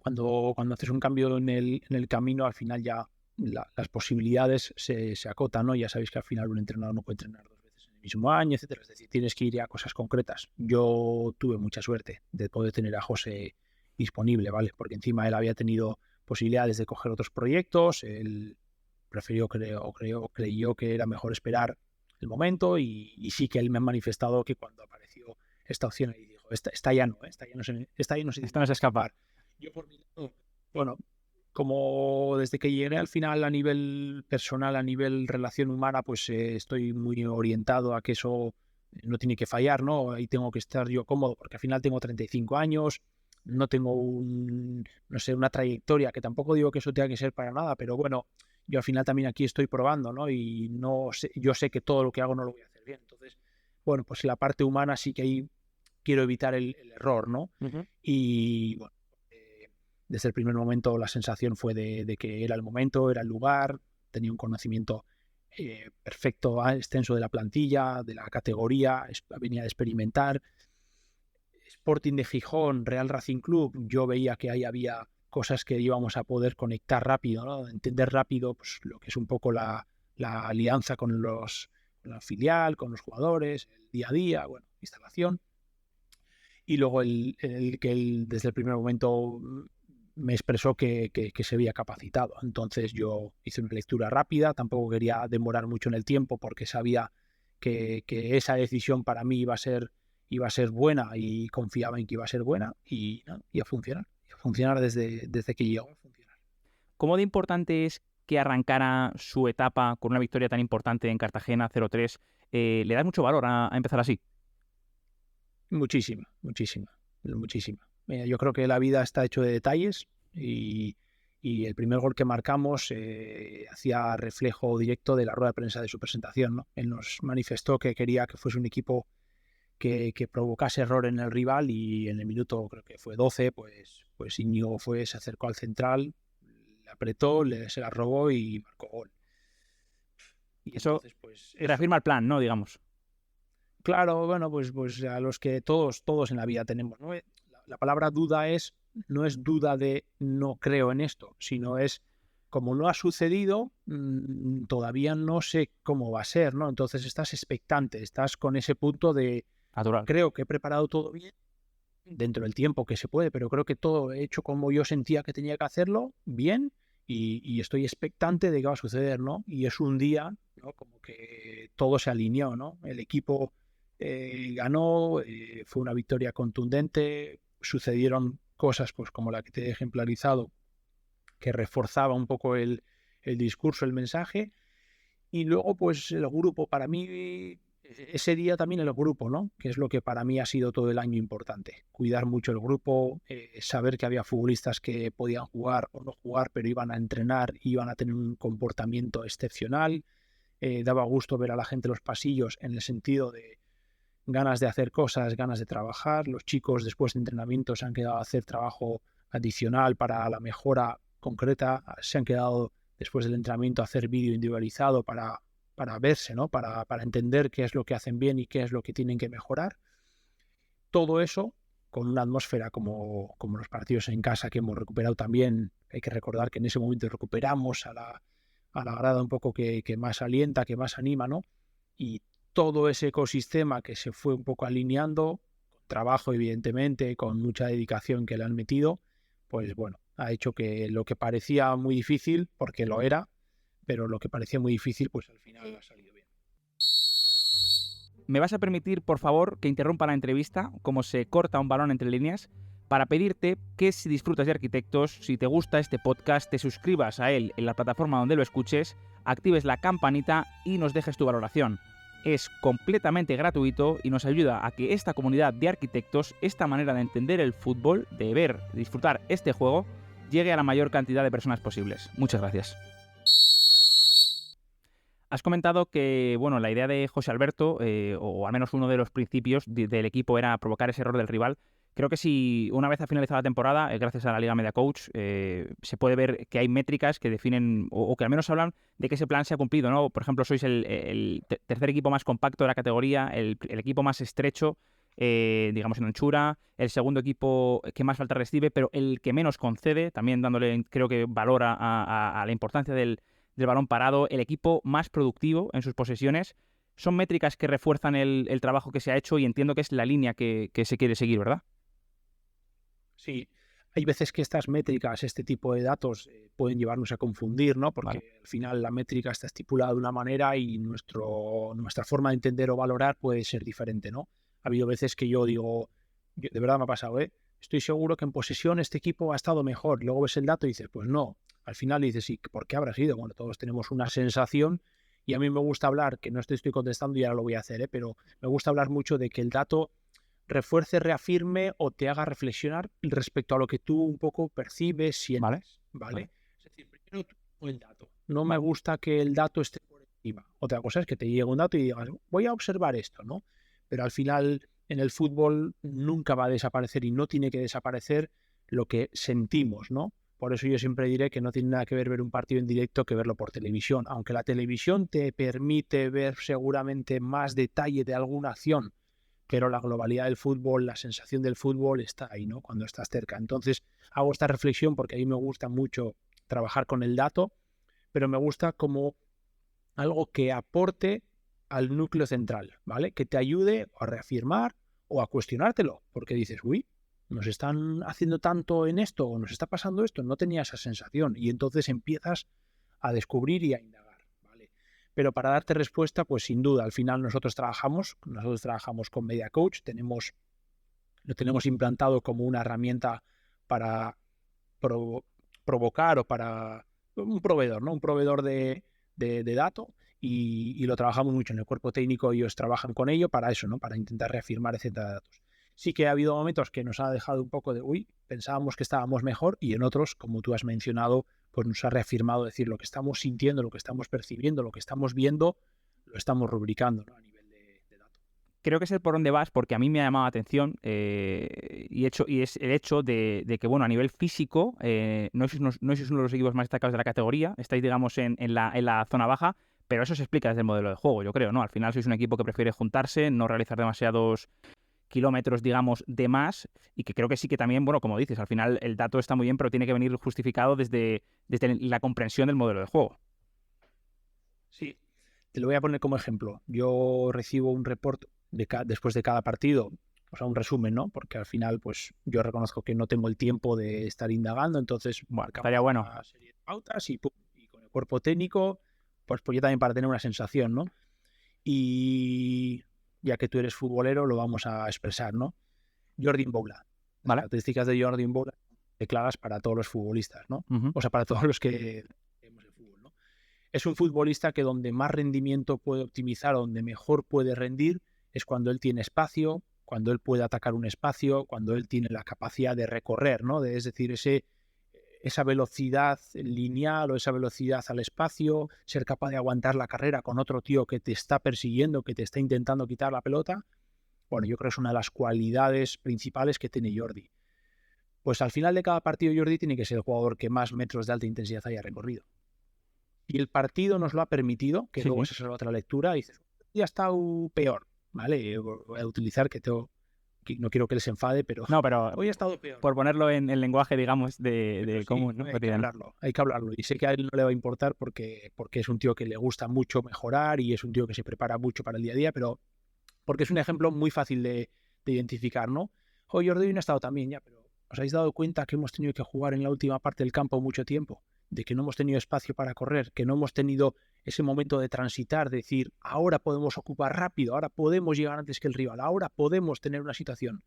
Cuando haces un cambio en el camino, al final ya las posibilidades se acotan, ¿no? Ya sabéis que al final un entrenador no puede entrenar 2 veces en el mismo año, etcétera. Es decir, tienes que ir a cosas concretas. Yo tuve mucha suerte de poder tener a José disponible, ¿vale? Porque encima él había tenido posibilidades de coger otros proyectos, él creyó que era mejor esperar el momento, y sí que él me ha manifestado que cuando apareció esta opción y dijo, esta ya no, esta ya no se escapar. Yo por mi lado, bueno, como desde que llegué al final a nivel personal, a nivel relación humana, pues estoy muy orientado a que eso no tiene que fallar, ¿no? Ahí tengo que estar yo cómodo, porque al final tengo 35 años, no tengo una trayectoria, que tampoco digo que eso tenga que ser para nada, pero bueno, yo al final también aquí estoy probando, ¿no? Y yo sé que todo lo que hago no lo voy a hacer bien. Entonces, bueno, pues la parte humana sí que ahí quiero evitar el error, ¿no? Uh-huh. Y bueno, desde el primer momento la sensación fue de que era el momento, era el lugar, tenía un conocimiento perfecto, extenso de la plantilla, de la categoría, venía de experimentar. Sporting de Gijón, Real Racing Club, yo veía que ahí había cosas que íbamos a poder conectar rápido, ¿no? Entender rápido, pues, lo que es un poco la alianza con la filial, con los jugadores, el día a día, bueno, instalación. Y luego desde el primer momento me expresó que se había capacitado. Entonces yo hice una lectura rápida, tampoco quería demorar mucho en el tiempo porque sabía que esa decisión para mí iba a ser buena, y confiaba en que iba a ser buena, y a funcionar desde que llegó a funcionar. ¿Cómo de importante es que arrancara su etapa con una victoria tan importante en Cartagena 0-3? ¿Le das mucho valor a empezar así? Muchísima. Yo creo que la vida está hecho de detalles, y el primer gol que marcamos hacía reflejo directo de la rueda de prensa de su presentación, ¿no? Él nos manifestó que quería que fuese un equipo que provocase error en el rival, y en el minuto, creo que fue 12, pues Íñigo se acercó al central, le apretó, se la robó y marcó gol. Y eso entonces, pues, reafirma el plan, ¿no? Digamos. Claro, bueno, pues a los que todos en la vida tenemos, ¿no? La palabra duda no es duda de no creo en esto, sino es como no ha sucedido, todavía no sé cómo va a ser, ¿no? Entonces estás expectante, estás con ese punto de natural. Creo que he preparado todo bien dentro del tiempo que se puede, pero creo que todo he hecho como yo sentía que tenía que hacerlo bien, y estoy expectante de qué va a suceder, ¿no? Y es un día, ¿no? Como que todo se alineó, ¿no? El equipo ganó, fue una victoria contundente, sucedieron cosas pues como la que te he ejemplarizado, que reforzaba un poco el discurso, el mensaje, y luego pues el grupo para mí ese día también el grupo, ¿no? Que es lo que para mí ha sido todo el año importante. Cuidar mucho el grupo, saber que había futbolistas que podían jugar o no jugar, pero iban a entrenar, iban a tener un comportamiento excepcional. Daba gusto ver a la gente en los pasillos en el sentido de ganas de hacer cosas, ganas de trabajar. Los chicos después de entrenamiento se han quedado a hacer trabajo adicional para la mejora concreta. Se han quedado después del entrenamiento a hacer vídeo individualizado para verse, ¿no? Para entender qué es lo que hacen bien y qué es lo que tienen que mejorar. Todo eso con una atmósfera como los partidos en casa que hemos recuperado también. Hay que recordar que en ese momento recuperamos a la grada un poco que más alienta, que más anima, ¿no? Y todo ese ecosistema que se fue un poco alineando, con trabajo evidentemente, con mucha dedicación que le han metido, pues bueno, ha hecho que lo que parecía muy difícil, porque lo era, pero lo que parecía muy difícil, pues al final ha salido bien. ¿Me vas a permitir, por favor, que interrumpa la entrevista, como se corta un balón entre líneas, para pedirte que si disfrutas de Arquitectos, si te gusta este podcast, te suscribas a él en la plataforma donde lo escuches, actives la campanita y nos dejes tu valoración? Es completamente gratuito y nos ayuda a que esta comunidad de arquitectos, esta manera de entender el fútbol, de ver, de disfrutar este juego, llegue a la mayor cantidad de personas posibles. Muchas gracias. Has comentado que bueno, la idea de José Alberto, o al menos uno de los principios del equipo, era provocar ese error del rival. Creo que si una vez ha finalizado la temporada, gracias a la Liga Media Coach, se puede ver que hay métricas que definen o que al menos hablan de que ese plan se ha cumplido, ¿no? Por ejemplo, sois el tercer equipo más compacto de la categoría, el equipo más estrecho, digamos en anchura, el segundo equipo que más falta recibe, pero el que menos concede, también dándole, creo que, valor a la importancia del balón parado, el equipo más productivo en sus posesiones. Son métricas que refuerzan el trabajo que se ha hecho y entiendo que es la línea que se quiere seguir, ¿verdad? Sí, hay veces que estas métricas, este tipo de datos, pueden llevarnos a confundir, ¿no? Porque al final la métrica está estipulada de una manera y nuestra forma de entender o valorar puede ser diferente, ¿no? Ha habido veces que yo digo, de verdad me ha pasado, estoy seguro que en posesión este equipo ha estado mejor. Luego ves el dato y dices, pues no. Al final dices, sí, ¿por qué habrá sido? Bueno, todos tenemos una sensación y a mí me gusta hablar, que no te estoy contestando y ahora lo voy a hacer, pero me gusta hablar mucho de que el dato refuerce, reafirme o te haga reflexionar respecto a lo que tú un poco percibes, sientes, ¿vale? Es decir, primero tú el dato. No me gusta que el dato esté por encima. Otra cosa es que te llegue un dato y digas, voy a observar esto, ¿no? Pero al final en el fútbol nunca va a desaparecer y no tiene que desaparecer lo que sentimos, ¿no? Por eso yo siempre diré que no tiene nada que ver un partido en directo que verlo por televisión. Aunque la televisión te permite ver seguramente más detalle de alguna acción, pero la globalidad del fútbol, la sensación del fútbol está ahí, ¿no? Cuando estás cerca. Entonces hago esta reflexión porque a mí me gusta mucho trabajar con el dato, pero me gusta como algo que aporte al núcleo central, ¿vale? Que te ayude a reafirmar o a cuestionártelo, porque dices, uy, nos están haciendo tanto en esto o nos está pasando esto, no tenía esa sensación y entonces empiezas a descubrir y a indagar, ¿vale? Pero para darte respuesta, pues sin duda, al final nosotros trabajamos con Media Coach, lo tenemos implantado como una herramienta para provocar o para un proveedor, ¿no? Un proveedor de datos y lo trabajamos mucho en el cuerpo técnico, ellos trabajan con ello para eso, ¿no? Para intentar reafirmar etcétera datos. Sí que ha habido momentos que nos ha dejado un poco de, pensábamos que estábamos mejor y en otros, como tú has mencionado, pues nos ha reafirmado decir lo que estamos sintiendo, lo que estamos percibiendo, lo que estamos viendo, lo estamos rubricando, ¿no? A nivel de datos. Creo que es el por dónde vas porque a mí me ha llamado la atención y es el hecho de que, bueno, a nivel físico no sois uno de los equipos más destacados de la categoría, estáis, digamos, en la zona baja, pero eso se explica desde el modelo de juego, yo creo, ¿no? Al final sois un equipo que prefiere juntarse, no realizar demasiados kilómetros, digamos, de más, y que creo que sí que también, bueno, como dices, al final el dato está muy bien, pero tiene que venir justificado desde la comprensión del modelo de juego. Sí, te lo voy a poner como ejemplo. Yo recibo un report después de cada partido, o sea, un resumen, ¿no? Porque al final, pues yo reconozco que no tengo el tiempo de estar indagando, entonces estaría bueno. Una serie de pautas y con el cuerpo técnico, pues yo también para tener una sensación, ¿no? Y ya que tú eres futbolero, lo vamos a expresar, ¿no? Jordi Mboula. Las características de Jordi Mboula declaras para todos los futbolistas, ¿no? O sea, para todos los que vemos el fútbol, ¿no? es un futbolista que donde más rendimiento puede optimizar, donde mejor puede rendir, es cuando él tiene espacio, cuando él puede atacar un espacio, cuando él tiene la capacidad de recorrer, ¿no? Es decir, esa velocidad lineal o esa velocidad al espacio, ser capaz de aguantar la carrera con otro tío que te está persiguiendo, que te está intentando quitar la pelota. Bueno, yo creo que es una de las cualidades principales que tiene Jordi. Pues al final de cada partido Jordi tiene que ser el jugador que más metros de alta intensidad haya recorrido. Y el partido nos lo ha permitido, que luego esa es otra lectura, y dices, ya ha estado peor, ¿vale? Voy a utilizar que no quiero que les enfade, pero hoy ha estado peor. Por ponerlo en el lenguaje, digamos, de común, ¿no? Hay que hablarlo. Y sé que a él no le va a importar porque es un tío que le gusta mucho mejorar y es un tío que se prepara mucho para el día a día, pero porque es un ejemplo muy fácil de identificar, ¿no? Jordi no ha estado tan bien ya, pero ¿os habéis dado cuenta que hemos tenido que jugar en la última parte del campo mucho tiempo? De que no hemos tenido espacio para correr, que no hemos tenido ese momento de transitar, de decir, ahora podemos ocupar rápido, ahora podemos llegar antes que el rival, ahora podemos tener una situación.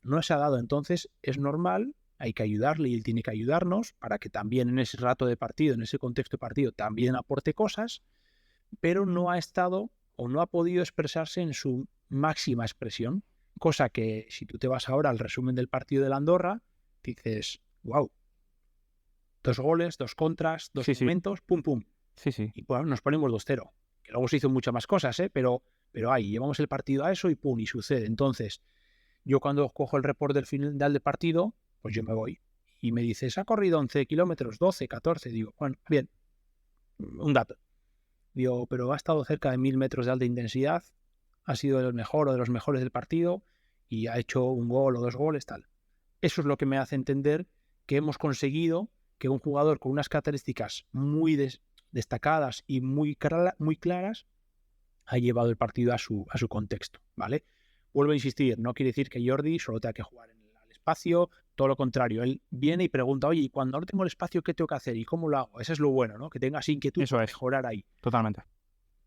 No se ha dado, entonces es normal, hay que ayudarle y él tiene que ayudarnos para que también en ese rato de partido, en ese contexto de partido, también aporte cosas, pero no ha estado o no ha podido expresarse en su máxima expresión, cosa que si tú te vas ahora al resumen del partido de la Andorra, dices, wow, 2 goles, 2 contras, 2 momentos, pum, pum. Sí. Y bueno, nos ponemos 2-0. Que luego se hizo muchas más cosas, pero ahí llevamos el partido a eso y pum, y sucede. Entonces, yo cuando cojo el report del final del partido, pues yo me voy. Y me dices, ha corrido 11 kilómetros, 12, 14. Digo, bueno, bien, un dato. Digo, pero ha estado cerca de 1000 metros de alta intensidad, ha sido el mejor o de los mejores del partido y ha hecho un gol o 2 goles, tal. Eso es lo que me hace entender que hemos conseguido que un jugador con unas características muy destacadas y muy claras ha llevado el partido a su contexto, ¿vale? Vuelvo a insistir, no quiere decir que Jordi solo tenga que jugar en el espacio, todo lo contrario, él viene y pregunta, oye, y cuando no tengo el espacio, ¿qué tengo que hacer? ¿Y cómo lo hago? Eso es lo bueno, ¿no? Que tengas inquietud para mejorar ahí. Totalmente.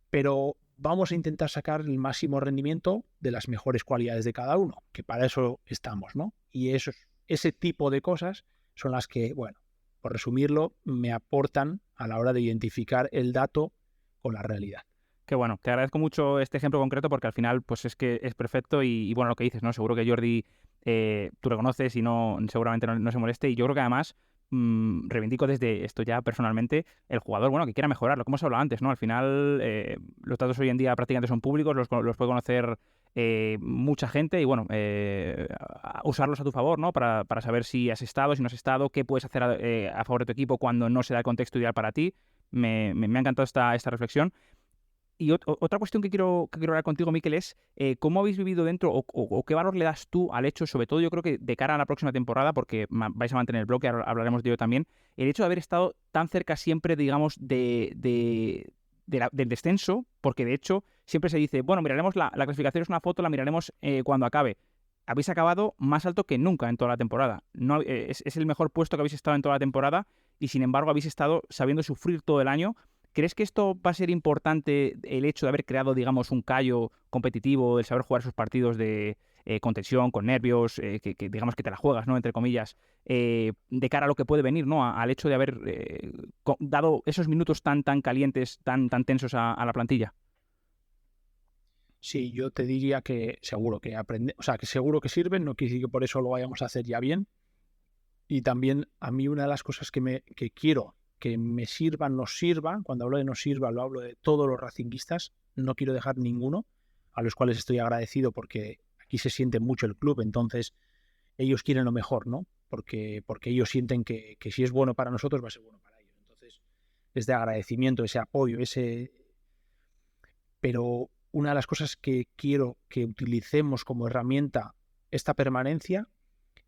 Pero vamos a intentar sacar el máximo rendimiento de las mejores cualidades de cada uno, que para eso estamos, ¿no? Y ese tipo de cosas son las que, bueno, por resumirlo, me aportan a la hora de identificar el dato con la realidad. Qué bueno, te agradezco mucho este ejemplo concreto porque al final pues es que es perfecto y bueno, lo que dices, ¿no? Seguro que Jordi tú lo conoces y seguramente no se moleste y yo creo que además reivindico desde esto ya personalmente el jugador, bueno, que quiera mejorar, lo que hemos hablado antes, ¿no? Al final los datos hoy en día prácticamente son públicos, los puede conocer mucha gente y bueno, usarlos a tu favor, ¿no? Para saber si has estado, si no has estado, qué puedes hacer a favor de tu equipo cuando no se da el contexto ideal para ti. Me ha encantado esta reflexión. Y otra cuestión que quiero hablar contigo, Mikel, es cómo habéis vivido dentro o qué valor le das tú al hecho, sobre todo yo creo que de cara a la próxima temporada, porque vais a mantener el bloque, hablaremos de ello también, el hecho de haber estado tan cerca siempre, digamos, del descenso, porque de hecho siempre se dice, bueno, miraremos la clasificación, es una foto, la miraremos cuando acabe. Habéis acabado más alto que nunca en toda la temporada. No, es el mejor puesto que habéis estado en toda la temporada y sin embargo habéis estado sabiendo sufrir todo el año. ¿Crees que esto va a ser importante, el hecho de haber creado, digamos, un callo competitivo, el saber jugar esos partidos con tensión, con nervios, que digamos que te la juegas, ¿no? Entre comillas, de cara a lo que puede venir, ¿no? Al hecho de haber dado esos minutos tan calientes, tan tensos a la plantilla. Sí, yo te diría que seguro que que seguro que sirven, no quiere decir que por eso lo vayamos a hacer ya bien. Y también a mí una de las cosas que quiero que me sirvan, nos sirva, cuando hablo de nos sirva, lo hablo de todos los racinguistas, no quiero dejar ninguno, a los cuales estoy agradecido porque aquí se siente mucho el club, entonces ellos quieren lo mejor, ¿no? Porque ellos sienten que si es bueno para nosotros va a ser bueno para ellos. Entonces, es de agradecimiento, ese apoyo, Pero una de las cosas que quiero que utilicemos como herramienta esta permanencia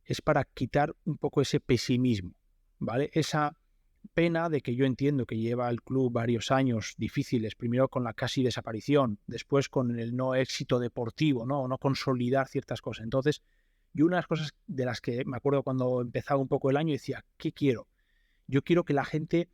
es para quitar un poco ese pesimismo, ¿vale? Esa pena de que yo entiendo que lleva el club varios años difíciles, primero con la casi desaparición, después con el no éxito deportivo, no consolidar ciertas cosas. Entonces, yo una de las cosas de las que me acuerdo cuando empezaba un poco el año decía, ¿qué quiero? Yo quiero que la gente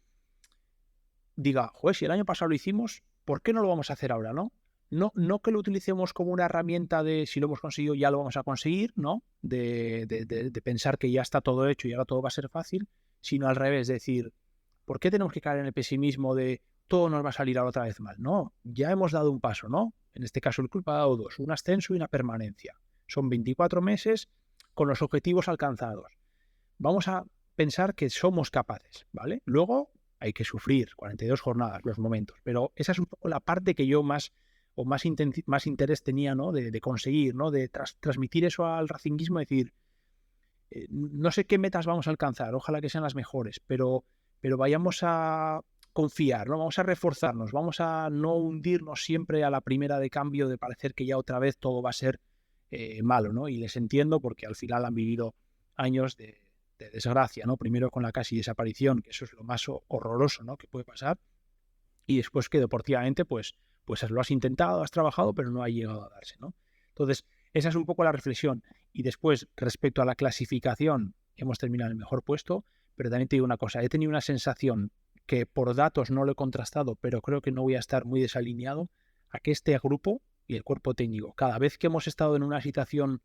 diga, joder, si el año pasado lo hicimos, ¿por qué no lo vamos a hacer ahora, no? No que lo utilicemos como una herramienta de si lo hemos conseguido ya lo vamos a conseguir, ¿no? De pensar que ya está todo hecho y ahora todo va a ser fácil, sino al revés, decir, ¿por qué tenemos que caer en el pesimismo de todo nos va a salir ahora otra vez mal. No, ya hemos dado un paso, ¿no? En este caso el club ha dado 2, un ascenso y una permanencia. Son 24 meses con los objetivos alcanzados. Vamos a pensar que somos capaces, ¿vale? Luego hay que sufrir 42 jornadas, los momentos, pero esa es un poco la parte que yo más interés tenía, ¿no? De conseguir, ¿no? De transmitir eso al racinguismo, decir, no sé qué metas vamos a alcanzar, ojalá que sean las mejores, pero vayamos a confiar, ¿no? Vamos a reforzarnos, vamos a no hundirnos siempre a la primera de cambio de parecer que ya otra vez todo va a ser malo, ¿no? Y les entiendo porque al final han vivido años de desgracia, ¿no? Primero con la casi desaparición, que eso es lo más horroroso, ¿no? Que puede pasar, y después que deportivamente pues lo has intentado, has trabajado, pero no ha llegado a darse, ¿no? Entonces, esa es un poco la reflexión. Y después, respecto a la clasificación, hemos terminado en el mejor puesto, pero también te digo una cosa, he tenido una sensación que por datos no lo he contrastado, pero creo que no voy a estar muy desalineado, a que este grupo y el cuerpo técnico, cada vez que hemos estado en una situación,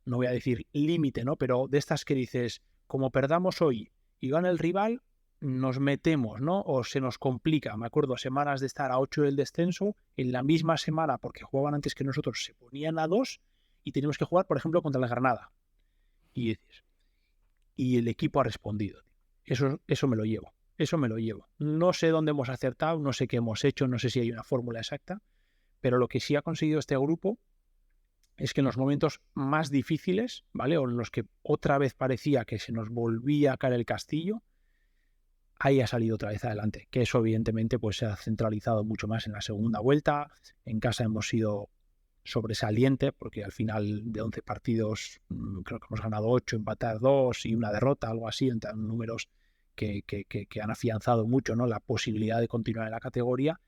no voy a decir límite, ¿no? Pero de estas que dices, como perdamos hoy y gana el rival, nos metemos, ¿no? O se nos complica. Me acuerdo, semanas de estar a 8 del descenso, en la misma semana, porque jugaban antes que nosotros, se ponían a 2 y teníamos que jugar, por ejemplo, contra la Granada. Y el equipo ha respondido. Eso me lo llevo. Eso me lo llevo. No sé dónde hemos acertado, no sé qué hemos hecho, no sé si hay una fórmula exacta, pero lo que sí ha conseguido este grupo es que en los momentos más difíciles, ¿vale? O en los que otra vez parecía que se nos volvía a caer el castillo, ahí ha salido otra vez adelante, que eso evidentemente pues se ha centralizado mucho más en la segunda vuelta. En casa hemos sido sobresaliente, porque al final de 11 partidos creo que hemos ganado 8, empatar 2 y una derrota, algo así, en números que han afianzado mucho, ¿no? La posibilidad de continuar en la categoría.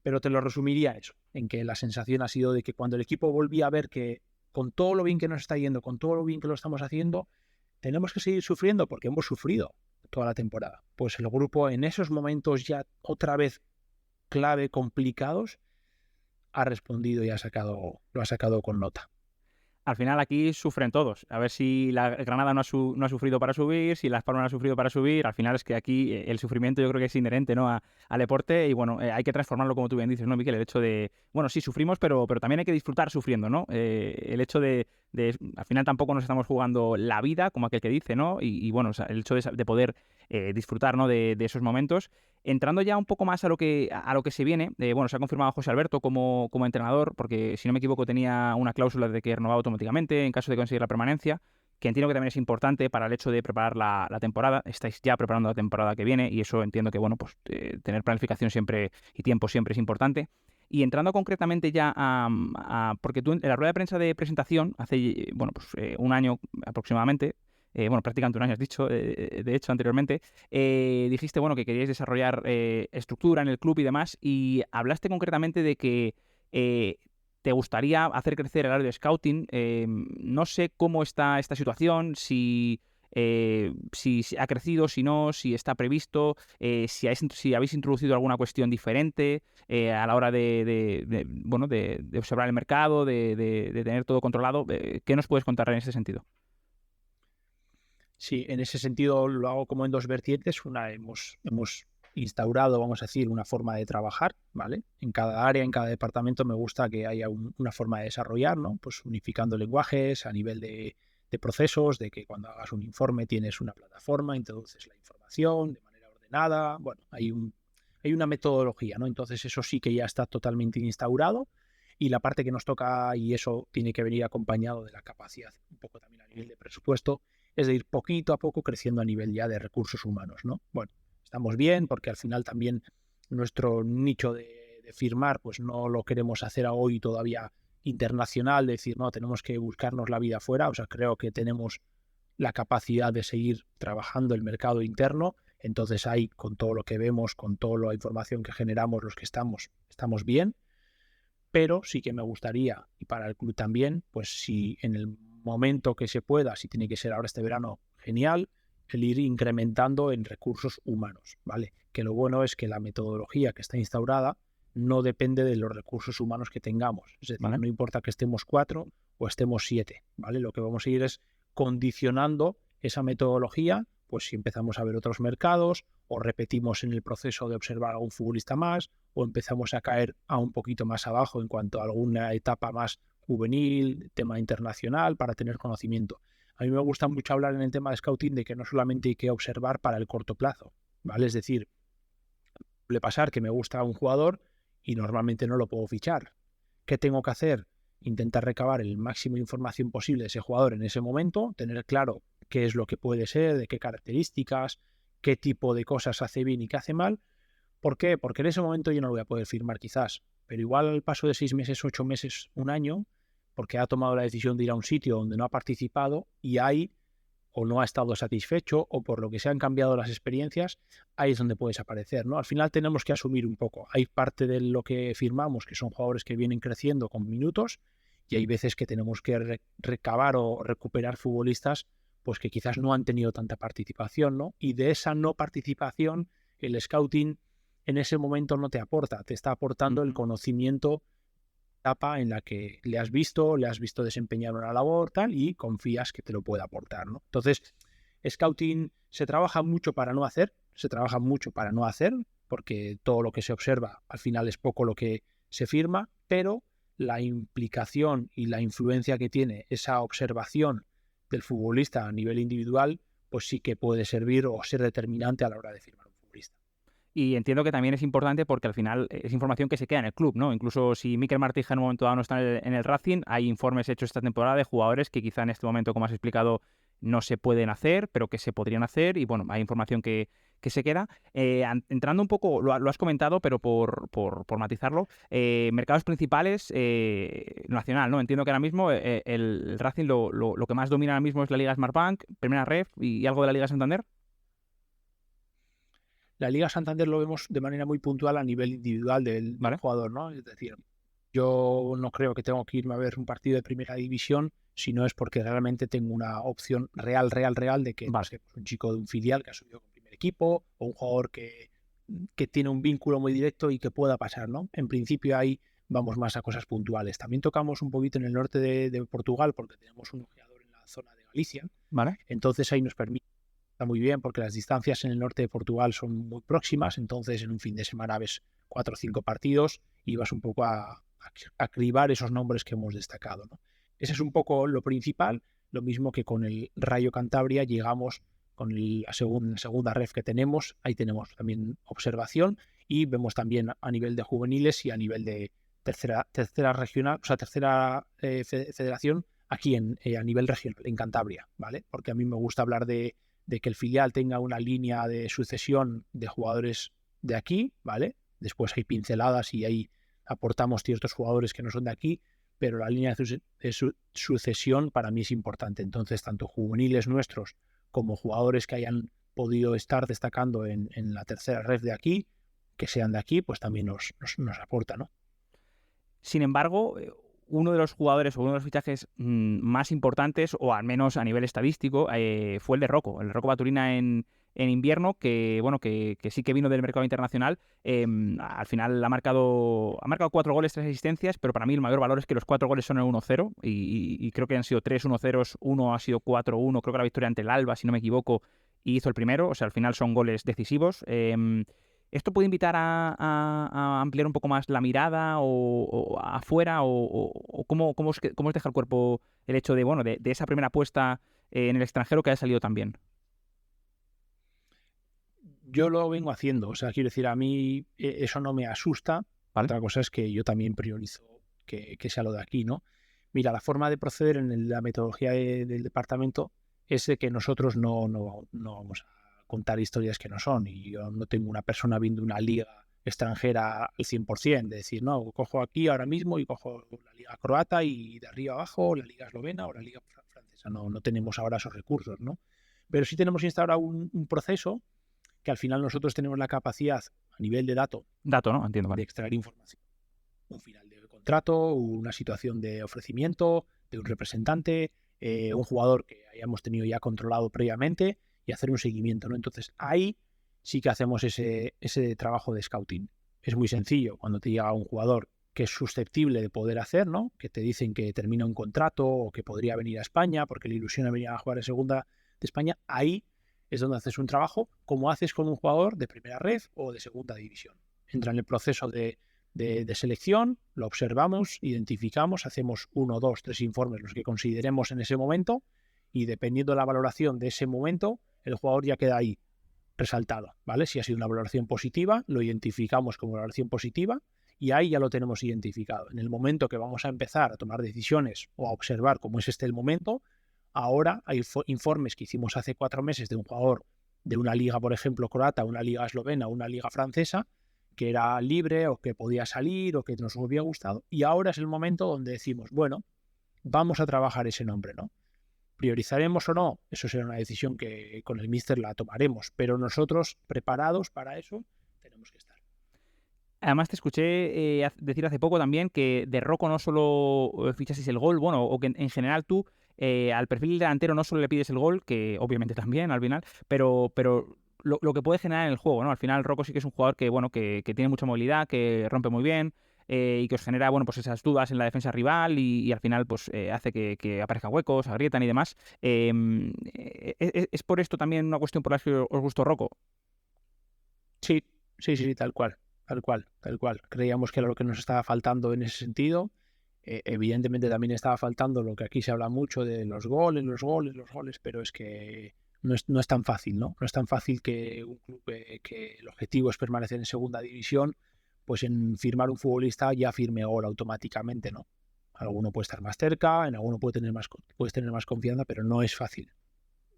Pero te lo resumiría eso, en que la sensación ha sido de que cuando el equipo volvía a ver que con todo lo bien que nos está yendo, con todo lo bien que lo estamos haciendo, tenemos que seguir sufriendo porque hemos sufrido toda la temporada. Pues el grupo en esos momentos ya otra vez clave, complicados, ha respondido y lo ha sacado con nota. Al final aquí sufren todos. A ver si la Granada no ha sufrido para subir, si Las Palmas no ha sufrido para subir. Al final es que aquí el sufrimiento yo creo que es inherente, ¿no? al deporte y bueno, hay que transformarlo como tú bien dices, ¿no, Miquel? El hecho de, bueno, sí sufrimos, pero también hay que disfrutar sufriendo, ¿no? El hecho de al final tampoco nos estamos jugando la vida, como aquel que dice, ¿no? Y bueno, o sea, el hecho de poder disfrutar, ¿no? de esos momentos. Entrando ya un poco más a lo que se viene, bueno, se ha confirmado a José Alberto como entrenador, porque si no me equivoco tenía una cláusula de que renovaba automáticamente en caso de conseguir la permanencia, que entiendo que también es importante para el hecho de preparar la temporada. Estáis ya preparando la temporada que viene y eso entiendo que, bueno, pues tener planificación siempre y tiempo siempre es importante. Y entrando concretamente ya porque tú en la rueda de prensa de presentación, hace, bueno, pues un año aproximadamente, bueno, prácticamente un año has dicho, de hecho, anteriormente, dijiste, bueno, que queríais desarrollar estructura en el club y demás, y hablaste concretamente de que te gustaría hacer crecer el área de scouting. No sé cómo está esta situación, si ha crecido, si no, si está previsto, si habéis introducido alguna cuestión diferente a la hora de observar el mercado, de tener todo controlado. ¿Qué nos puedes contar en ese sentido? Sí, en ese sentido lo hago como en dos vertientes. Una, hemos instaurado, vamos a decir, una forma de trabajar, ¿vale? En cada área, en cada departamento me gusta que haya una forma de desarrollar, ¿no? Pues unificando lenguajes a nivel de procesos, de que cuando hagas un informe tienes una plataforma, introduces la información de manera ordenada. Bueno, hay una metodología, ¿no? Entonces eso sí que ya está totalmente instaurado. Y la parte que nos toca, y eso tiene que venir acompañado de la capacidad, un poco también a nivel de presupuesto, es de ir poquito a poco creciendo a nivel ya de recursos humanos, ¿no? Bueno, estamos bien porque al final también nuestro nicho de firmar, pues no lo queremos hacer a hoy todavía internacional, de decir, no, tenemos que buscarnos la vida afuera. O sea, creo que tenemos la capacidad de seguir trabajando el mercado interno. Entonces ahí, con todo lo que vemos, con toda la información que generamos, los que estamos bien. Pero sí que me gustaría, y para el club también, pues si en el momento que se pueda, si tiene que ser ahora este verano, genial, el ir incrementando en recursos humanos, ¿vale? Que lo bueno es que la metodología que está instaurada no depende de los recursos humanos que tengamos. Es decir, ¿vale? No importa que estemos 4 o estemos 7, ¿vale? Lo que vamos a ir es condicionando esa metodología, pues si empezamos a ver otros mercados o repetimos en el proceso de observar a algún futbolista más, o empezamos a caer a un poquito más abajo en cuanto a alguna etapa más juvenil, tema internacional, para tener conocimiento. A mí me gusta mucho hablar en el tema de scouting de que no solamente hay que observar para el corto plazo, ¿vale? Es decir, puede pasar que me gusta un jugador y normalmente no lo puedo fichar. ¿Qué tengo que hacer? Intentar recabar el máximo de información posible de ese jugador en ese momento, tener claro qué es lo que puede ser, de qué características, qué tipo de cosas hace bien y qué hace mal. ¿Por qué? Porque en ese momento yo no lo voy a poder firmar quizás, pero igual al paso de 6 meses, 8 meses, un año, porque ha tomado la decisión de ir a un sitio donde no ha participado y hay o no ha estado satisfecho o por lo que se han cambiado las experiencias, ahí es donde puedes aparecer, ¿no? Al final tenemos que asumir un poco. Hay parte de lo que firmamos que son jugadores que vienen creciendo con minutos y hay veces que tenemos que recabar o recuperar futbolistas pues que quizás no han tenido tanta participación, ¿no? Y de esa no participación, el scouting en ese momento no te aporta, te está aportando el conocimiento etapa en la que le has visto desempeñar una labor tal y confías que te lo puede aportar, ¿no? Entonces, scouting se trabaja mucho para no hacer, porque todo lo que se observa al final es poco lo que se firma, pero la implicación y la influencia que tiene esa observación del futbolista a nivel individual, pues sí que puede servir o ser determinante a la hora de firmar un futbolista. Y entiendo que también es importante porque al final es información que se queda en el club, ¿no? Incluso si Mikel Martija en un momento dado no está en el Racing, hay informes hechos esta temporada de jugadores que quizá en este momento, como has explicado, no se pueden hacer, pero que se podrían hacer. Y bueno, hay información que se queda. Entrando un poco, lo has comentado, pero por matizarlo, mercados principales nacional, ¿no? Entiendo que ahora mismo el Racing lo que más domina ahora mismo es la Liga Smartbank, Primera Ref y algo de la Liga Santander. La Liga Santander lo vemos de manera muy puntual a nivel individual del jugador, ¿no? Es decir, yo no creo que tengo que irme a ver un partido de primera división si no es porque realmente tengo una opción real de que no sé, pues un chico de un filial que ha subido con primer equipo o un jugador que tiene un vínculo muy directo y que pueda pasar, ¿no? En principio ahí vamos más a cosas puntuales. También tocamos un poquito en el norte de Portugal porque tenemos un ojeador en la zona de Galicia. Entonces ahí nos permite. Está muy bien porque las distancias en el norte de Portugal son muy próximas, entonces en un fin de semana ves 4 o 5 partidos y vas un poco a cribar esos nombres que hemos destacado, ¿no? Ese es un poco lo principal, lo mismo que con el Rayo Cantabria llegamos con la segunda ref que tenemos, ahí tenemos también observación y vemos también a nivel de juveniles y a nivel de tercera regional, o sea, tercera federación aquí a nivel regional, en Cantabria, ¿vale? Porque a mí me gusta hablar de que el filial tenga una línea de sucesión de jugadores de aquí, ¿vale? Después hay pinceladas y ahí aportamos ciertos jugadores que no son de aquí, pero la línea de sucesión para mí es importante. Entonces, tanto juveniles nuestros como jugadores que hayan podido estar destacando en la tercera red de aquí, que sean de aquí, pues también nos aporta, ¿no? Sin embargo, uno de los jugadores o uno de los fichajes más importantes, o al menos a nivel estadístico, fue el de Rocco. El Rocco Baturina en invierno, que bueno, que sí que vino del mercado internacional. Al final ha marcado 4 goles, 3 asistencias, pero para mí el mayor valor es que los 4 goles son el 1-0 y creo que han sido 3 1-0, uno ha sido 4-1, creo que la victoria ante el Alba, si no me equivoco, y hizo el primero. O sea, al final son goles decisivos. ¿Esto puede invitar a ampliar un poco más la mirada o afuera? ¿O cómo os deja el cuerpo el hecho de, bueno, de esa primera apuesta en el extranjero que haya salido tan bien? Yo lo vengo haciendo, o sea, quiero decir, a mí eso no me asusta. ¿Vale? Otra cosa es que yo también priorizo que sea lo de aquí, ¿no? Mira, la forma de proceder en la metodología del departamento es de que nosotros no vamos a contar historias que no son, y yo no tengo una persona viendo una liga extranjera al 100%, de decir, no, cojo aquí ahora mismo y cojo la liga croata y de arriba abajo la liga eslovena o la liga francesa. No tenemos ahora esos recursos, ¿no? Pero sí tenemos instaurado un proceso que al final nosotros tenemos la capacidad a nivel de dato, ¿no? Entiendo, vale. De extraer información. Un final de contrato, una situación de ofrecimiento de un representante, un jugador que hayamos tenido ya controlado previamente, y hacer un seguimiento, ¿no? Entonces ahí sí que hacemos ese trabajo de scouting. Es muy sencillo cuando te llega un jugador que es susceptible de poder hacer, ¿no? Que te dicen que termina un contrato o que podría venir a España porque le ilusiona venir a jugar en segunda de España. Ahí es donde haces un trabajo como haces con un jugador de primera red o de segunda división. Entra en el proceso de selección, lo observamos, identificamos, hacemos 1, 2, 3 informes, los que consideremos en ese momento, y dependiendo de la valoración de ese momento, el jugador ya queda ahí resaltado, ¿vale? Si ha sido una valoración positiva, lo identificamos como valoración positiva y ahí ya lo tenemos identificado. En el momento que vamos a empezar a tomar decisiones o a observar cómo es el momento, ahora hay informes que hicimos hace 4 meses de un jugador de una liga, por ejemplo, croata, una liga eslovena, una liga francesa, que era libre o que podía salir o que nos hubiera gustado, y ahora es el momento donde decimos, bueno, vamos a trabajar ese nombre, ¿no? ¿Priorizaremos o no? Eso será una decisión que con el míster la tomaremos, pero nosotros, preparados para eso, tenemos que estar. Además te escuché decir hace poco también que de Rocco no solo fichases el gol, bueno, o que en general tú al perfil delantero no solo le pides el gol, que obviamente también al final, pero lo que puede generar en el juego, ¿no? Al final Rocco sí que es un jugador que, bueno, que tiene mucha movilidad, que rompe muy bien, y que os genera, bueno, pues esas dudas en la defensa rival y al final pues hace que aparezcan huecos, agrietan y demás. ¿Es por esto también una cuestión por la que os gustó Rocco? Sí, tal cual. Creíamos que era lo que nos estaba faltando en ese sentido. Evidentemente también estaba faltando lo que aquí se habla mucho de los goles, pero es que no es tan fácil, ¿no? No es tan fácil que un club que el objetivo es permanecer en segunda división, pues en firmar un futbolista ya firme ahora automáticamente, ¿no? Alguno puede estar más cerca, en alguno puedes tener más confianza, pero no es fácil.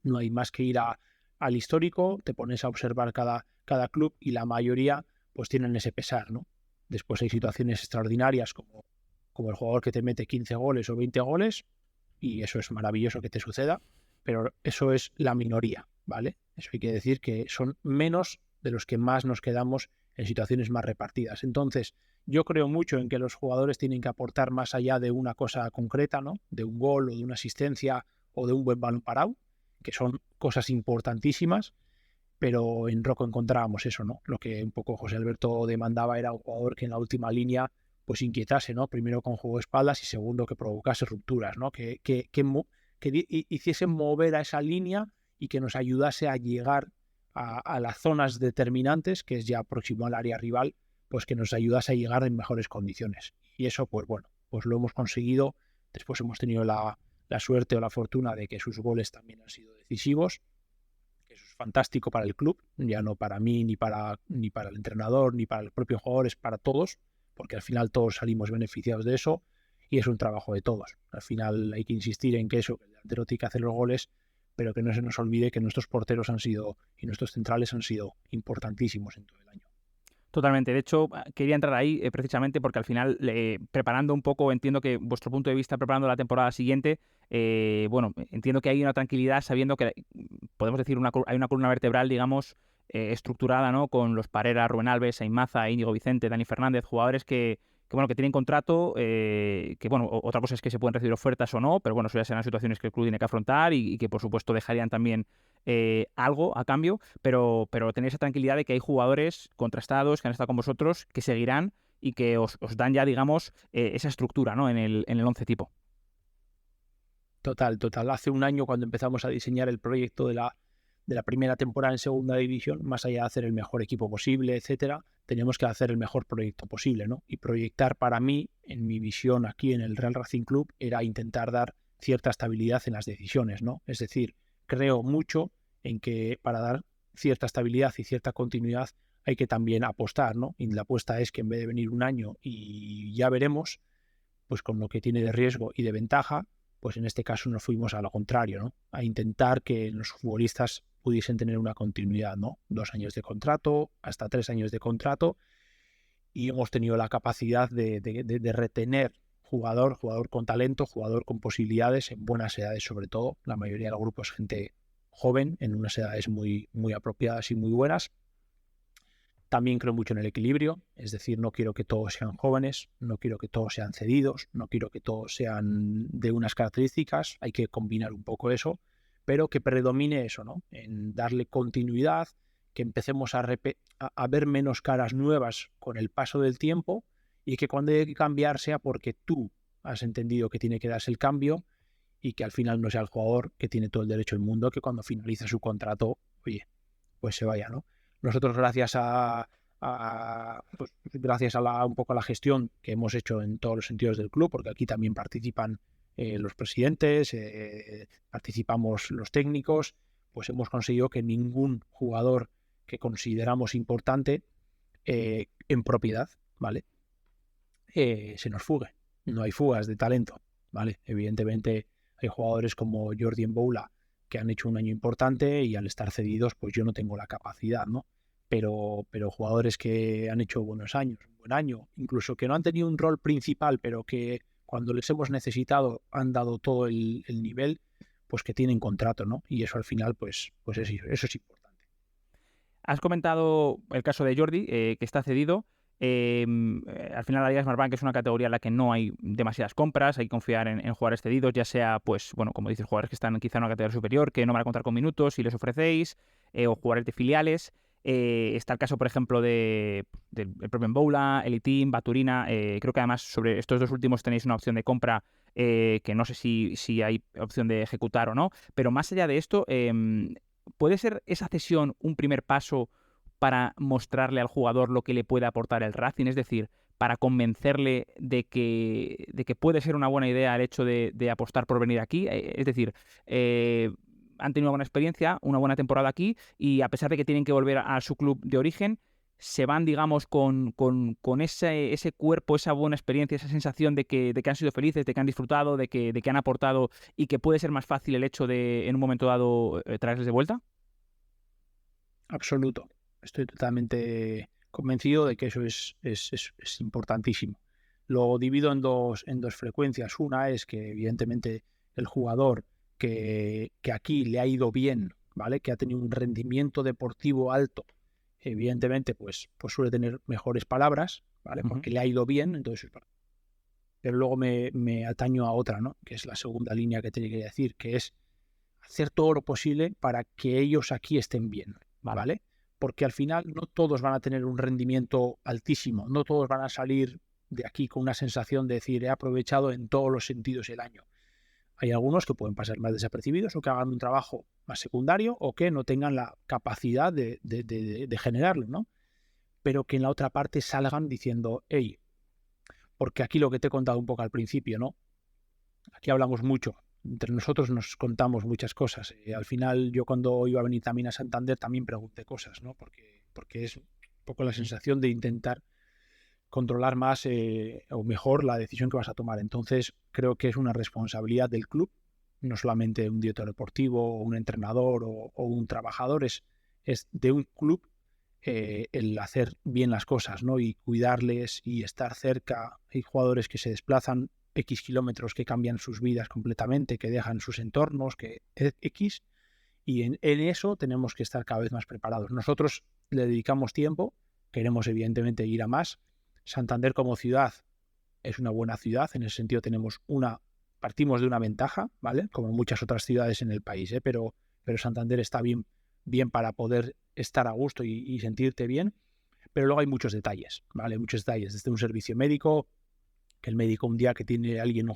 No hay más que ir al histórico, te pones a observar cada club y la mayoría pues tienen ese pesar, ¿no? Después hay situaciones extraordinarias como el jugador que te mete 15 goles o 20 goles, y eso es maravilloso que te suceda, pero eso es la minoría, ¿vale? Eso hay que decir que son menos de los que más nos quedamos en situaciones más repartidas. Entonces, yo creo mucho en que los jugadores tienen que aportar más allá de una cosa concreta, ¿no? De un gol o de una asistencia o de un buen balón parado, que son cosas importantísimas, pero en Rocco encontrábamos eso, ¿no? Lo que un poco José Alberto demandaba era un jugador que en la última línea pues inquietase, ¿no? Primero con juego de espaldas y segundo que provocase rupturas, ¿no? Que hiciese mover a esa línea y que nos ayudase a llegar a las zonas determinantes, que es ya próximo al área rival, pues que nos ayudase a llegar en mejores condiciones. Y eso, pues bueno, pues lo hemos conseguido. Después hemos tenido la suerte o la fortuna de que sus goles también han sido decisivos. Eso es fantástico para el club, ya no para mí, ni para el entrenador, ni para el propio jugador, es para todos, porque al final todos salimos beneficiados de eso y es un trabajo de todos. Al final hay que insistir en que el delantero tiene que hacer los goles, pero que no se nos olvide que nuestros porteros y nuestros centrales han sido importantísimos en todo el año. Totalmente. De hecho, quería entrar ahí precisamente porque al final, preparando un poco, entiendo que vuestro punto de vista preparando la temporada siguiente, bueno, entiendo que hay una tranquilidad sabiendo que podemos decir hay una columna vertebral, digamos, estructurada, ¿no? Con los Parera, Rubén Alves, Aimmaza, Íñigo Vicente, Dani Fernández, jugadores que bueno, que tienen contrato, que bueno, otra cosa es que se pueden recibir ofertas o no, pero bueno, eso ya serán situaciones que el club tiene que afrontar y que por supuesto dejarían también algo a cambio, pero tenéis esa tranquilidad de que hay jugadores contrastados que han estado con vosotros, que seguirán y que os dan ya, digamos, esa estructura, ¿no? En el 11 tipo. Total. Hace un año, cuando empezamos a diseñar el proyecto de la primera temporada en segunda división, más allá de hacer el mejor equipo posible, etcétera, teníamos que hacer el mejor proyecto posible, ¿no? Y proyectar, para mí, en mi visión aquí en el Real Racing Club, era intentar dar cierta estabilidad en las decisiones, ¿no? Es decir, creo mucho en que para dar cierta estabilidad y cierta continuidad hay que también apostar, ¿no? Y la apuesta es que en vez de venir un año y ya veremos, pues con lo que tiene de riesgo y de ventaja, pues en este caso nos fuimos a lo contrario, ¿no? A intentar que los futbolistas pudiesen tener una continuidad, ¿no? 2 años de contrato, hasta 3 años de contrato, y hemos tenido la capacidad de retener jugador con talento, jugador con posibilidades en buenas edades, sobre todo. La mayoría del grupo es gente joven, en unas edades muy, muy apropiadas y muy buenas. También creo mucho en el equilibrio, es decir, no quiero que todos sean jóvenes, no quiero que todos sean cedidos, no quiero que todos sean de unas características, hay que combinar un poco eso, pero que predomine eso, ¿no? En darle continuidad, que empecemos a ver menos caras nuevas con el paso del tiempo y que cuando hay que cambiar sea porque tú has entendido que tiene que darse el cambio y que al final no sea el jugador que tiene todo el derecho del mundo que cuando finaliza su contrato oye, pues se vaya, ¿no? Nosotros gracias gracias a un poco a la gestión que hemos hecho en todos los sentidos del club, porque aquí también participan los presidentes, participamos los técnicos, pues hemos conseguido que ningún jugador que consideramos importante en propiedad, ¿vale? Se nos fugue. No hay fugas de talento, ¿vale? Evidentemente hay jugadores como Jordi Mboula que han hecho un año importante y al estar cedidos, pues yo no tengo la capacidad, ¿no? Pero jugadores que han hecho buenos años, un buen año, incluso que no han tenido un rol principal, pero que cuando les hemos necesitado han dado todo el nivel, pues que tienen contrato, ¿no? Y eso al final, pues eso es importante. Has comentado el caso de Jordi, que está cedido. Al final la Liga Smartbank es una categoría en la que no hay demasiadas compras, hay que confiar en jugadores cedidos, ya sea, pues, bueno, como dices, jugadores que están quizá en una categoría superior, que no van a contar con minutos si les ofrecéis, o jugadores de filiales. Está el caso, por ejemplo, del propio Mboula, Elitim, Baturina. Creo que además sobre estos dos últimos tenéis una opción de compra que no sé si hay opción de ejecutar o no. Pero más allá de esto, ¿puede ser esa cesión un primer paso para mostrarle al jugador lo que le puede aportar el Racing? Es decir, para convencerle de que puede ser una buena idea el hecho de apostar por venir aquí. Es decir, han tenido una buena experiencia, una buena temporada aquí, y a pesar de que tienen que volver a su club de origen, se van, digamos, con ese cuerpo, esa buena experiencia, esa sensación de que han sido felices, de que han disfrutado, de que han aportado, y que puede ser más fácil el hecho de, en un momento dado, traerles de vuelta. Absoluto. Estoy totalmente convencido de que eso es importantísimo. Lo divido en dos frecuencias. Una es que evidentemente el jugador que aquí le ha ido bien, ¿vale? Que ha tenido un rendimiento deportivo alto, evidentemente pues suele tener mejores palabras, ¿vale? Porque le ha ido bien, entonces. Pero luego me ataño a otra, ¿no? Que es la segunda línea que te quería decir, que es hacer todo lo posible para que ellos aquí estén bien, ¿vale? Porque al final no todos van a tener un rendimiento altísimo, no todos van a salir de aquí con una sensación de decir he aprovechado en todos los sentidos el año. Hay algunos que pueden pasar más desapercibidos o que hagan un trabajo más secundario o que no tengan la capacidad de generarlo, ¿no? Pero que en la otra parte salgan diciendo, hey, porque aquí lo que te he contado un poco al principio, ¿no? Aquí hablamos mucho, entre nosotros nos contamos muchas cosas. Al final yo cuando iba a venir también a Santander también pregunté cosas, ¿no? Porque es un poco la sensación de intentar controlar más o mejor la decisión que vas a tomar. Entonces creo que es una responsabilidad del club, no solamente un director deportivo o un entrenador o un trabajador, es de un club el hacer bien las cosas, ¿no? Y cuidarles y estar cerca. Hay jugadores que se desplazan X kilómetros, que cambian sus vidas completamente, que dejan sus entornos, que X, y en eso tenemos que estar cada vez más preparados. Nosotros le dedicamos tiempo, queremos evidentemente ir a más. Santander como ciudad es una buena ciudad, en ese sentido partimos de una ventaja, ¿vale? Como muchas otras ciudades en el país, pero Santander está bien para poder estar a gusto y sentirte bien, pero luego hay muchos detalles, ¿vale? Muchos detalles, desde un servicio médico, que el médico un día que tiene alguien,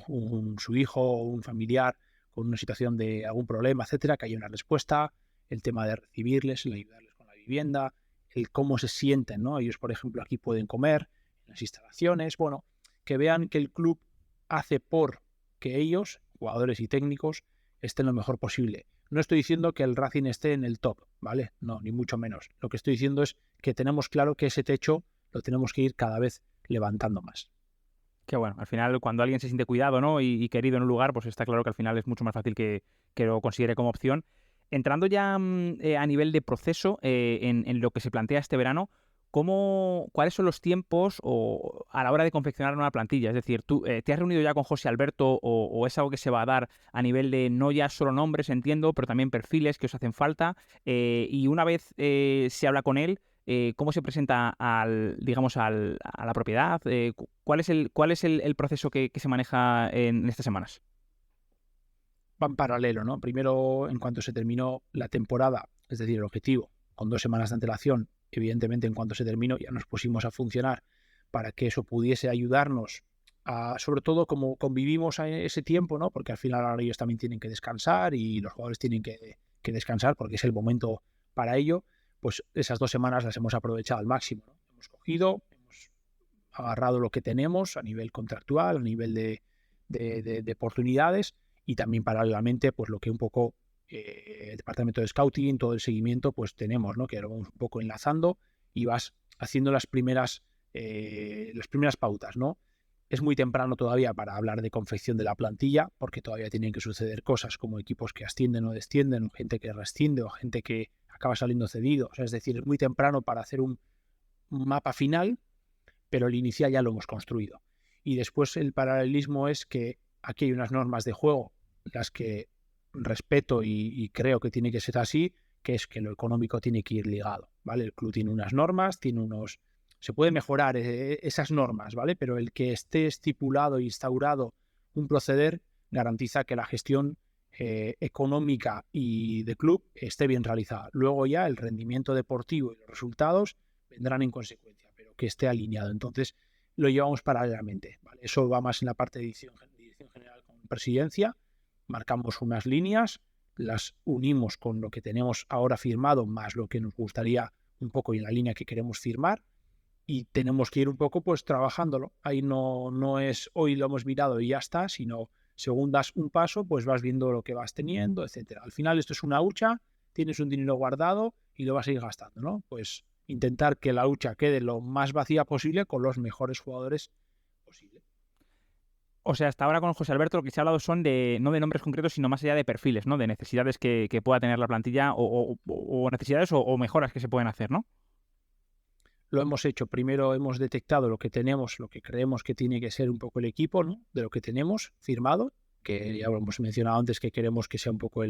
su hijo o un familiar con una situación de algún problema, etcétera, que haya una respuesta, el tema de recibirles, el ayudarles con la vivienda, el cómo se sienten, ¿no? Ellos, por ejemplo, aquí pueden comer, en las instalaciones, bueno, que vean que el club hace por que ellos, jugadores y técnicos, estén lo mejor posible. No estoy diciendo que el Racing esté en el top, ¿vale? No, ni mucho menos. Lo que estoy diciendo es que tenemos claro que ese techo lo tenemos que ir cada vez levantando más. Que bueno, al final cuando alguien se siente cuidado, ¿no? y querido en un lugar, pues está claro que al final es mucho más fácil que lo considere como opción. Entrando ya a nivel de proceso en lo que se plantea este verano, ¿cuáles son los tiempos a la hora de confeccionar una plantilla? Es decir, ¿tú te has reunido ya con José Alberto o es algo que se va a dar a nivel de no ya solo nombres, entiendo, pero también perfiles que os hacen falta? Y una vez se habla con él, ¿cómo se presenta a la propiedad? ¿Cuál es el proceso que se maneja en estas semanas? Va en paralelo, ¿no? Primero, en cuanto se terminó la temporada, es decir, el objetivo, con 2 semanas de antelación, evidentemente en cuanto se terminó ya nos pusimos a funcionar para que eso pudiese ayudarnos a, sobre todo como convivimos a ese tiempo, ¿no? Porque al final ahora ellos también tienen que descansar y los jugadores tienen que descansar porque es el momento para ello, pues esas 2 semanas las hemos aprovechado al máximo, ¿no? Hemos cogido, hemos agarrado lo que tenemos a nivel contractual, a nivel de oportunidades, y también paralelamente pues lo que un poco el departamento de scouting, todo el seguimiento pues tenemos, ¿no? Que lo vamos un poco enlazando y vas haciendo las primeras pautas, ¿no? Es muy temprano todavía para hablar de confección de la plantilla, porque todavía tienen que suceder cosas como equipos que ascienden o descienden, o gente que rescinde, o gente que acaba saliendo cedido. O sea, es decir, es muy temprano para hacer un mapa final, pero el inicial ya lo hemos construido. Y después el paralelismo es que aquí hay unas normas de juego, las que respeto y creo que tiene que ser así, que es que lo económico tiene que ir ligado, ¿vale? El club tiene unas normas, tiene unos... Se puede mejorar esas normas, ¿vale? Pero el que esté estipulado e instaurado un proceder garantiza que la gestión económica y de club esté bien realizada. Luego ya el rendimiento deportivo y los resultados vendrán en consecuencia, pero que esté alineado. Entonces lo llevamos paralelamente, ¿vale? Eso va más en la parte de dirección general con presidencia. Marcamos unas líneas, las unimos con lo que tenemos ahora firmado, más lo que nos gustaría un poco y en la línea que queremos firmar, y tenemos que ir un poco pues trabajándolo. Ahí no es hoy lo hemos mirado y ya está, sino según das un paso, pues vas viendo lo que vas teniendo, etcétera. Al final esto es una hucha, tienes un dinero guardado y lo vas a ir gastando, ¿no? Pues intentar que la hucha quede lo más vacía posible con los mejores jugadores posible. O sea, hasta ahora con José Alberto lo que se ha hablado son no de nombres concretos, sino más allá de perfiles, ¿no? De necesidades que pueda tener la plantilla o necesidades o mejoras que se pueden hacer, ¿no? Lo hemos hecho. Primero hemos detectado lo que tenemos, lo que creemos que tiene que ser un poco el equipo, ¿no? De lo que tenemos firmado, que ya lo hemos mencionado antes, que queremos que sea un poco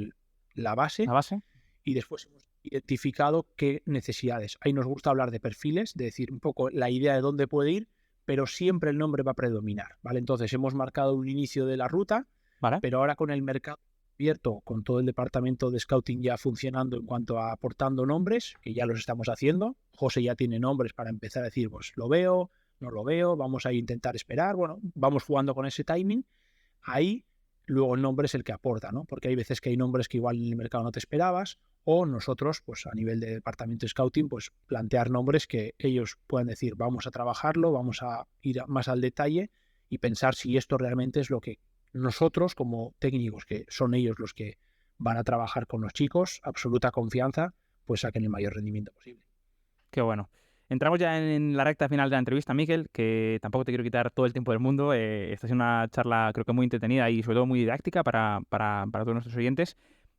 la base. La base. Y después hemos identificado qué necesidades. Ahí nos gusta hablar de perfiles, de decir un poco la idea de dónde puede ir, pero siempre el nombre va a predominar, ¿vale? Entonces hemos marcado un inicio de la ruta, ¿Vale? pero ahora con el mercado abierto, con todo el departamento de scouting ya funcionando en cuanto a aportando nombres, que ya los estamos haciendo. José ya tiene nombres para empezar a decir, pues lo veo, no lo veo, vamos a intentar esperar. Bueno, vamos jugando con ese timing. Ahí luego el nombre es el que aporta, ¿no? Porque hay veces que hay nombres que igual en el mercado no te esperabas, o nosotros, pues a nivel de departamento de scouting, pues plantear nombres que ellos puedan decir, vamos a trabajarlo, vamos a ir más al detalle y pensar si esto realmente es lo que nosotros como técnicos, que son ellos los que van a trabajar con los chicos, absoluta confianza, pues saquen el mayor rendimiento posible. Qué bueno. Entramos ya en la recta final de la entrevista, Miquel, que tampoco te quiero quitar todo el tiempo del mundo. Esta es una charla creo que muy entretenida y sobre todo muy didáctica para todos nuestros oyentes.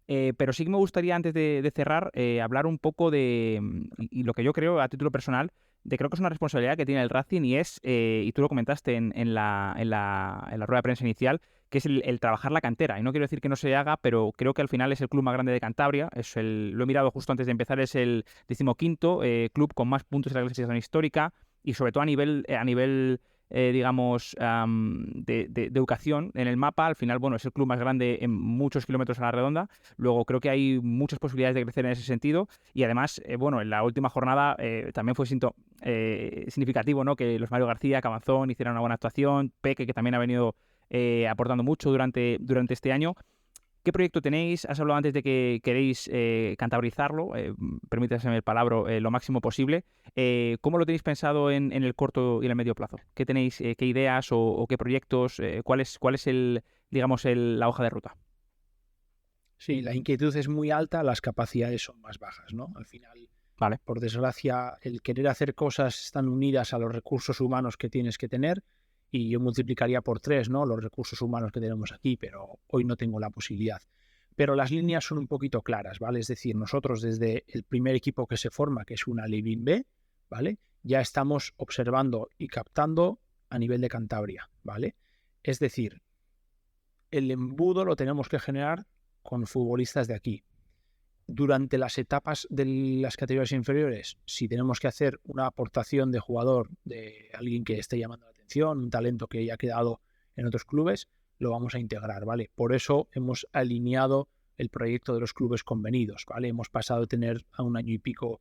Pero sí que me gustaría, antes de cerrar, hablar un poco y lo que yo creo a título personal, creo que es una responsabilidad que tiene el Racing y es, y tú lo comentaste en la rueda de prensa inicial, que es el trabajar la cantera. Y no quiero decir que no se haga, pero creo que al final es el club más grande de Cantabria. Lo he mirado justo antes de empezar, es el 15º club con más puntos en la clasificación histórica y sobre todo a nivel digamos, de educación en el mapa. Al final, bueno, es el club más grande en muchos kilómetros a la redonda. Luego creo que hay muchas posibilidades de crecer en ese sentido y además, bueno, en la última jornada también fue significativo, ¿no? Que los Mario García, Cabazón hicieran una buena actuación, Peque, que también ha venido aportando mucho durante este año. ¿Qué proyecto tenéis? Has hablado antes de que queréis cantabrizarlo, permítaseme el palabra, lo máximo posible. ¿Cómo lo tenéis pensado en el corto y en el medio plazo? ¿Qué tenéis, qué ideas o qué proyectos? ¿Cuál es la hoja de ruta? Sí, la inquietud es muy alta, las capacidades son más bajas, ¿no? Al final, Vale. por desgracia, el querer hacer cosas están unidas a los recursos humanos que tienes que tener. Y yo multiplicaría por 3, ¿no? Los recursos humanos que tenemos aquí, pero hoy no tengo la posibilidad. Pero las líneas son un poquito claras, ¿vale? Es decir, nosotros desde el primer equipo que se forma, que es una Living B, ¿vale? Ya estamos observando y captando a nivel de Cantabria, ¿vale? Es decir, el embudo lo tenemos que generar con futbolistas de aquí. Durante las etapas de las categorías inferiores, si tenemos que hacer una aportación de jugador, de alguien que esté llamando la atención, un talento que ya ha quedado en otros clubes, lo vamos a integrar, ¿vale? Por eso hemos alineado el proyecto de los clubes convenidos, ¿vale? Hemos pasado de tener a un año y pico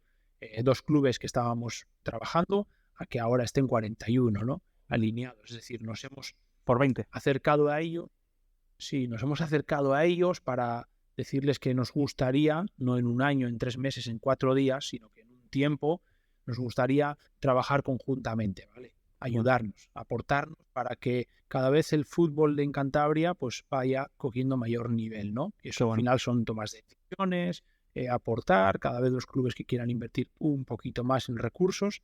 2 clubes que estábamos trabajando a que ahora estén 41, ¿no? Alineados, es decir, nos hemos Por 20. acercado a ello. Sí, nos hemos acercado a ellos para decirles que nos gustaría, no en un año, en 3 meses, en 4 días, sino que en un tiempo nos gustaría trabajar conjuntamente, ¿vale? Ayudarnos, aportarnos para que cada vez el fútbol en Cantabria pues vaya cogiendo mayor nivel, ¿no? Y eso al final son tomas de decisiones, aportar, cada vez los clubes que quieran invertir un poquito más en recursos.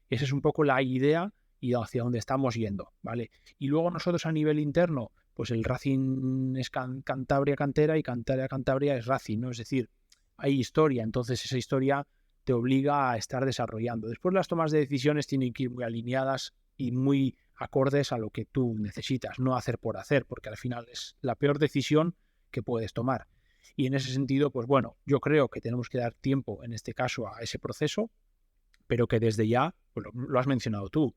Esa es un poco la idea y hacia dónde estamos yendo, ¿vale? Y luego nosotros a nivel interno, pues el Racing es Cantabria Cantera y Cantabria es Racing, ¿no? Es decir, hay historia, entonces esa historia te obliga a estar desarrollando. Después las tomas de decisiones tienen que ir muy alineadas y muy acordes a lo que tú necesitas, no hacer por hacer, porque al final es la peor decisión que puedes tomar. Y en ese sentido, pues bueno, yo creo que tenemos que dar tiempo, en este caso, a ese proceso, pero que desde ya, pues lo has mencionado tú,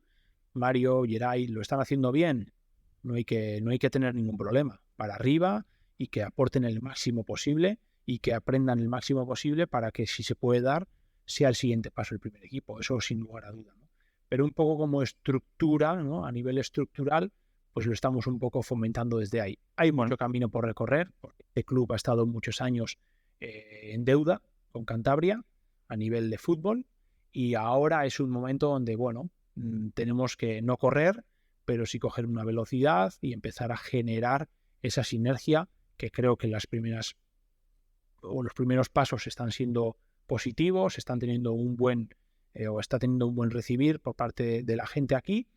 Mario, Geray, lo están haciendo bien, no hay que tener ningún problema. Para arriba y que aporten el máximo posible y que aprendan el máximo posible para que, si se puede dar, sea el siguiente paso el primer equipo. Eso sin lugar a duda, ¿no? Pero un poco como estructura, ¿no? A nivel estructural, pues lo estamos un poco fomentando desde ahí. Hay mucho camino por recorrer, porque este club ha estado muchos años en deuda con Cantabria a nivel de fútbol y ahora es un momento donde, bueno, tenemos que no correr, pero sí coger una velocidad y empezar a generar esa sinergia que creo que los primeros pasos están siendo positivos, están teniendo un buen está teniendo un buen recibir por parte de la gente aquí,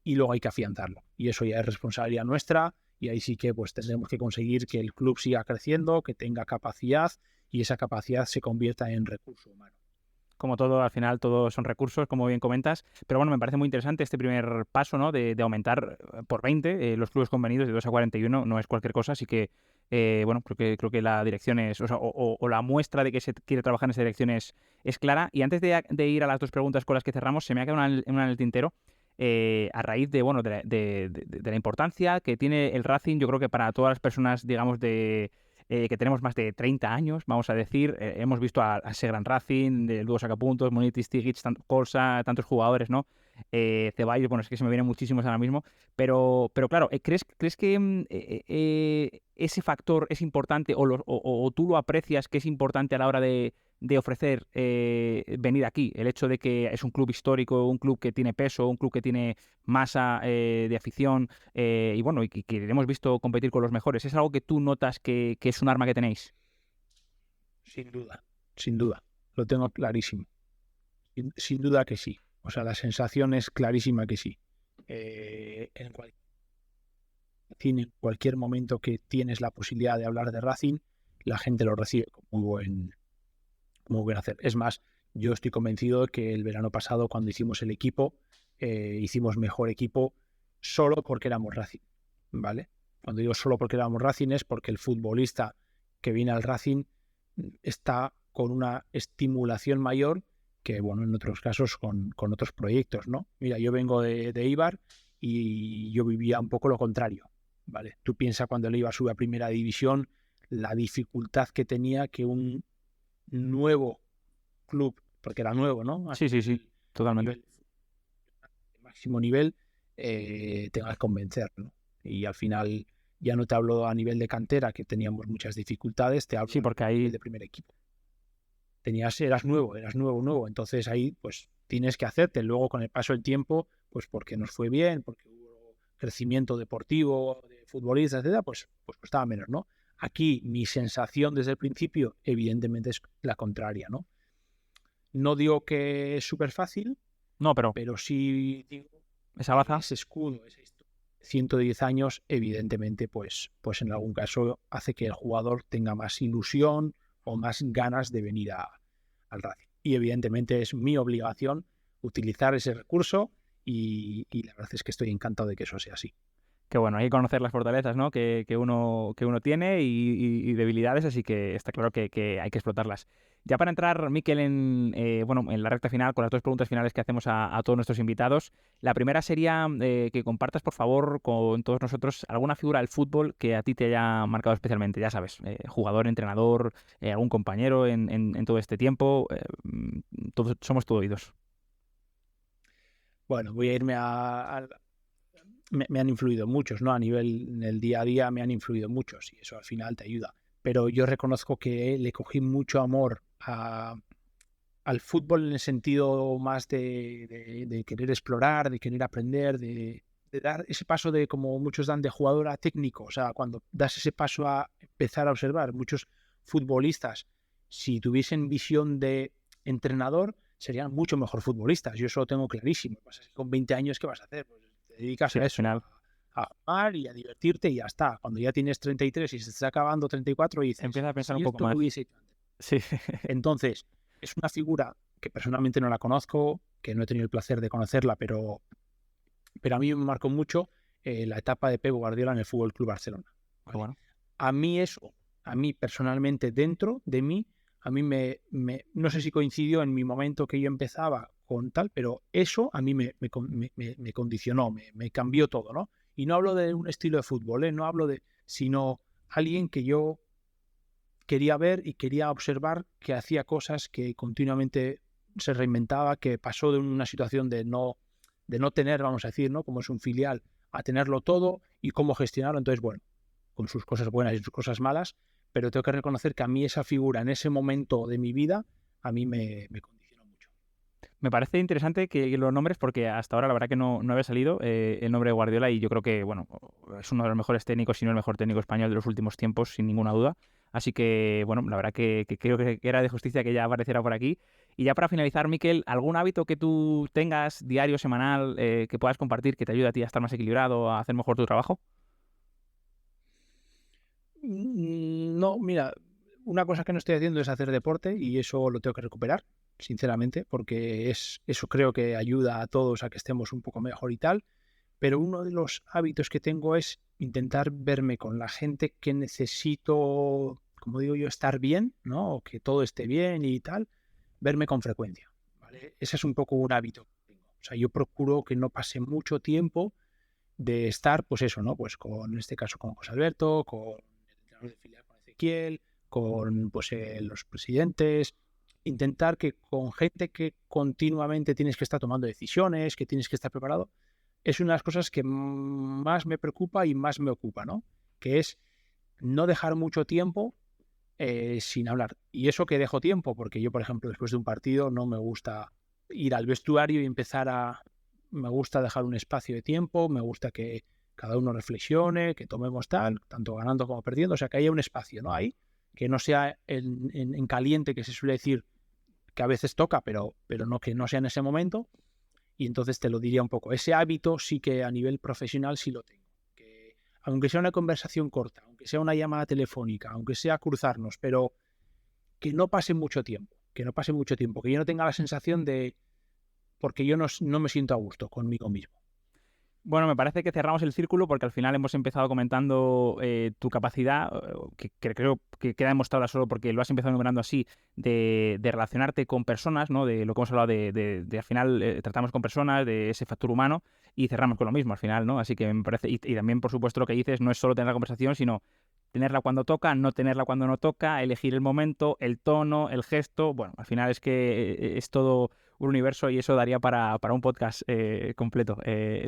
y luego hay que afianzarlo. Y eso ya es responsabilidad nuestra, y ahí sí que pues tendremos que conseguir que el club siga creciendo, que tenga capacidad y esa capacidad se convierta en recurso humano. Como todo, al final, todos son recursos, como bien comentas. Pero bueno, me parece muy interesante este primer paso, ¿no? De aumentar por 20 los clubes convenidos de 2 a 41. No es cualquier cosa, así que, bueno, creo que la dirección es, o la muestra de que se quiere trabajar en esa dirección es clara. Y antes de ir a las 2 preguntas con las que cerramos, se me ha quedado una en el tintero. A raíz de, bueno, de la importancia que tiene el Racing, yo creo que para todas las personas, digamos, que tenemos más de 30 años, vamos a decir, hemos visto a ese gran Racing, de Lugo Sacapuntos, Munitis, Stigic, Corsa, tantos jugadores, ¿no? Ceballos, bueno, es que se me vienen muchísimos ahora mismo, pero claro, ¿crees que ese factor es importante o tú lo aprecias que es importante a la hora de ofrecer venir aquí? El hecho de que es un club histórico, un club que tiene peso, un club que tiene masa de afición y bueno, y que hemos visto competir con los mejores. ¿Es algo que tú notas que es un arma que tenéis? Sin duda, lo tengo clarísimo. Sin duda que sí. O sea, la sensación es clarísima que sí. En cualquier momento que tienes la posibilidad de hablar de Racing, la gente lo recibe con muy buen hacer. Es más, yo estoy convencido de que el verano pasado, cuando hicimos el equipo, hicimos mejor equipo solo porque éramos Racing, ¿vale? Cuando digo solo porque éramos Racing es porque el futbolista que viene al Racing está con una estimulación mayor que, bueno, en otros casos con otros proyectos, ¿no? Mira, yo vengo de Eibar y yo vivía un poco lo contrario, ¿vale? Tú piensas cuando el Eibar sube a primera división, la dificultad que tenía que un nuevo club, porque era nuevo, ¿no? Sí, totalmente. Máximo nivel, tenga que convencer, ¿no? Y al final, ya no te hablo a nivel de cantera, que teníamos muchas dificultades, te hablo porque a nivel de primer equipo. Eras nuevo, entonces ahí pues tienes que hacerte. Luego con el paso del tiempo, pues porque nos fue bien, porque hubo crecimiento deportivo, de futbolistas, etcétera, pues costaba menos, ¿no? Aquí mi sensación desde el principio, evidentemente, es la contraria, ¿no? No digo que es súper fácil, no, pero sí digo esa baza, ese escudo, esa historia, 110 años, evidentemente, pues en algún caso hace que el jugador tenga más ilusión o más ganas de venir al Racing. Y evidentemente es mi obligación utilizar ese recurso y la verdad es que estoy encantado de que eso sea así. Que bueno, hay que conocer las fortalezas, ¿no? que uno tiene y debilidades, así que está claro que hay que explotarlas. Ya para entrar, Mikel, en la recta final, con las 2 preguntas finales que hacemos a todos nuestros invitados, la primera sería que compartas, por favor, con todos nosotros alguna figura del fútbol que a ti te haya marcado especialmente, ya sabes, jugador, entrenador, algún compañero en todo este tiempo, todos somos todo oídos. Bueno, voy a irme me han influido muchos, ¿no? A nivel en el día a día me han influido muchos y eso al final te ayuda. pero yo reconozco que le cogí mucho amor al fútbol en el sentido más de querer explorar, de querer aprender, de dar ese paso de, como muchos dan, de jugador a técnico. O sea, cuando das ese paso a empezar a observar, muchos futbolistas, si tuviesen visión de entrenador, serían mucho mejor futbolistas. Yo eso lo tengo clarísimo. Pasa que con 20 años, ¿qué vas a hacer? Pues te dedicas a eso, a jugar y a divertirte y ya está. Cuando ya tienes 33 y se está acabando 34 y dices, empieza a pensar un poco esto más. lo hubiese hecho antes. Sí. Entonces, es una figura que personalmente no la conozco, que no he tenido el placer de conocerla, pero a mí me marcó mucho la etapa de Pep Guardiola en el Fútbol Club Barcelona. ¿Vale? Bueno. A mí personalmente, dentro de mí, a mí no sé si coincidió en mi momento que yo empezaba con tal, pero eso a mí me condicionó, me cambió todo, ¿no? Y no hablo de un estilo de fútbol, no hablo sino alguien que yo quería ver y quería observar, que hacía cosas, que continuamente se reinventaba, que pasó de una situación de no tener, vamos a decir, ¿no? Como es un filial, a tenerlo todo y cómo gestionarlo. Entonces, bueno, con sus cosas buenas y sus cosas malas, pero tengo que reconocer que a mí esa figura en ese momento de mi vida, a mí me condicionó mucho. Me parece interesante que los nombres, porque hasta ahora la verdad que no había salido el nombre de Guardiola, y yo creo que, bueno, es uno de los mejores técnicos, si no el mejor técnico español de los últimos tiempos, sin ninguna duda. Así que, bueno, la verdad que creo que era de justicia que ya apareciera por aquí. Y ya para finalizar, Mikel, ¿algún hábito que tú tengas diario, semanal, que puedas compartir, que te ayude a ti a estar más equilibrado, a hacer mejor tu trabajo? No, mira, una cosa que no estoy haciendo es hacer deporte y eso lo tengo que recuperar, sinceramente, porque eso creo que ayuda a todos a que estemos un poco mejor y tal. Pero uno de los hábitos que tengo es intentar verme con la gente que necesito, como digo yo, estar bien, ¿no? O que todo esté bien y tal, verme con frecuencia, ¿vale? Ese es un poco un hábito que tengo. O sea, yo procuro que no pase mucho tiempo de estar, pues eso, ¿no? Pues en este caso con José Alberto, con el entrenador de filial, con Ezequiel, con pues, los presidentes, intentar que con gente que continuamente tienes que estar tomando decisiones, que tienes que estar preparado, es una de las cosas que más me preocupa y más me ocupa, ¿no? Que es no dejar mucho tiempo sin hablar. Y eso que dejo tiempo, porque yo, por ejemplo, después de un partido no me gusta ir al vestuario y me gusta dejar un espacio de tiempo, me gusta que cada uno reflexione, que tomemos tal, tanto ganando como perdiendo, o sea, que haya un espacio, ¿no? Ahí, que no sea en caliente, que se suele decir que a veces toca, pero no que no sea en ese momento. Y entonces te lo diría un poco. Ese hábito sí que a nivel profesional sí lo tengo. Que aunque sea una conversación corta, aunque sea una llamada telefónica, aunque sea cruzarnos, pero que no pase mucho tiempo, que yo no tenga la sensación de... porque yo no me siento a gusto conmigo mismo. Bueno, me parece que cerramos el círculo porque al final hemos empezado comentando tu capacidad, que creo que queda demostrada solo porque lo has empezado enumerando así, de relacionarte con personas, ¿no? De lo que hemos hablado de al final tratamos con personas, de ese factor humano, y cerramos con lo mismo al final, ¿no? Así que me parece, y también por supuesto lo que dices no es solo tener la conversación, sino tenerla cuando toca, no tenerla cuando no toca, elegir el momento, el tono, el gesto. Bueno, al final es que es todo un universo y eso daría para un podcast completo,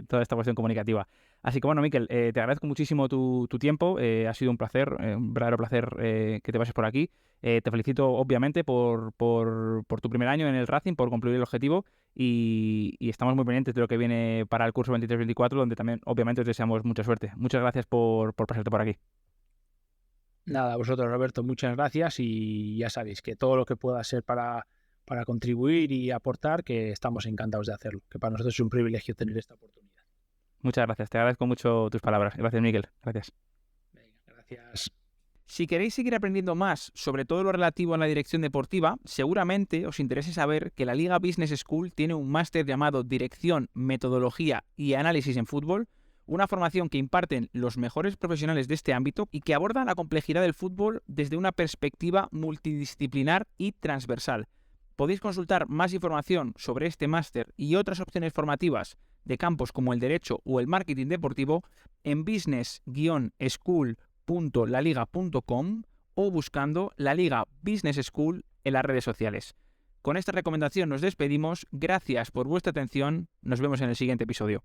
toda esta cuestión comunicativa. Así que bueno, Mikel, te agradezco muchísimo tu tiempo, ha sido un placer, un verdadero placer que te pases por aquí. Te felicito obviamente por tu primer año en el Racing, por concluir el objetivo y estamos muy pendientes de lo que viene para el curso 23-24, donde también obviamente os deseamos mucha suerte. Muchas gracias por pasarte por aquí. Nada, a vosotros, Roberto, muchas gracias y ya sabéis que todo lo que pueda ser para contribuir y aportar, que estamos encantados de hacerlo, que para nosotros es un privilegio tener esta oportunidad. Muchas gracias, te agradezco mucho tus palabras. Gracias, Mikel. Gracias. Venga, gracias. Si queréis seguir aprendiendo más sobre todo lo relativo a la dirección deportiva, seguramente os interese saber que la Liga Business School tiene un máster llamado Dirección, Metodología y Análisis en Fútbol, una formación que imparten los mejores profesionales de este ámbito y que aborda la complejidad del fútbol desde una perspectiva multidisciplinar y transversal. Podéis consultar más información sobre este máster y otras opciones formativas de campos como el derecho o el marketing deportivo en business-school.laliga.com o buscando la Liga Business School en las redes sociales. Con esta recomendación nos despedimos, gracias por vuestra atención, nos vemos en el siguiente episodio.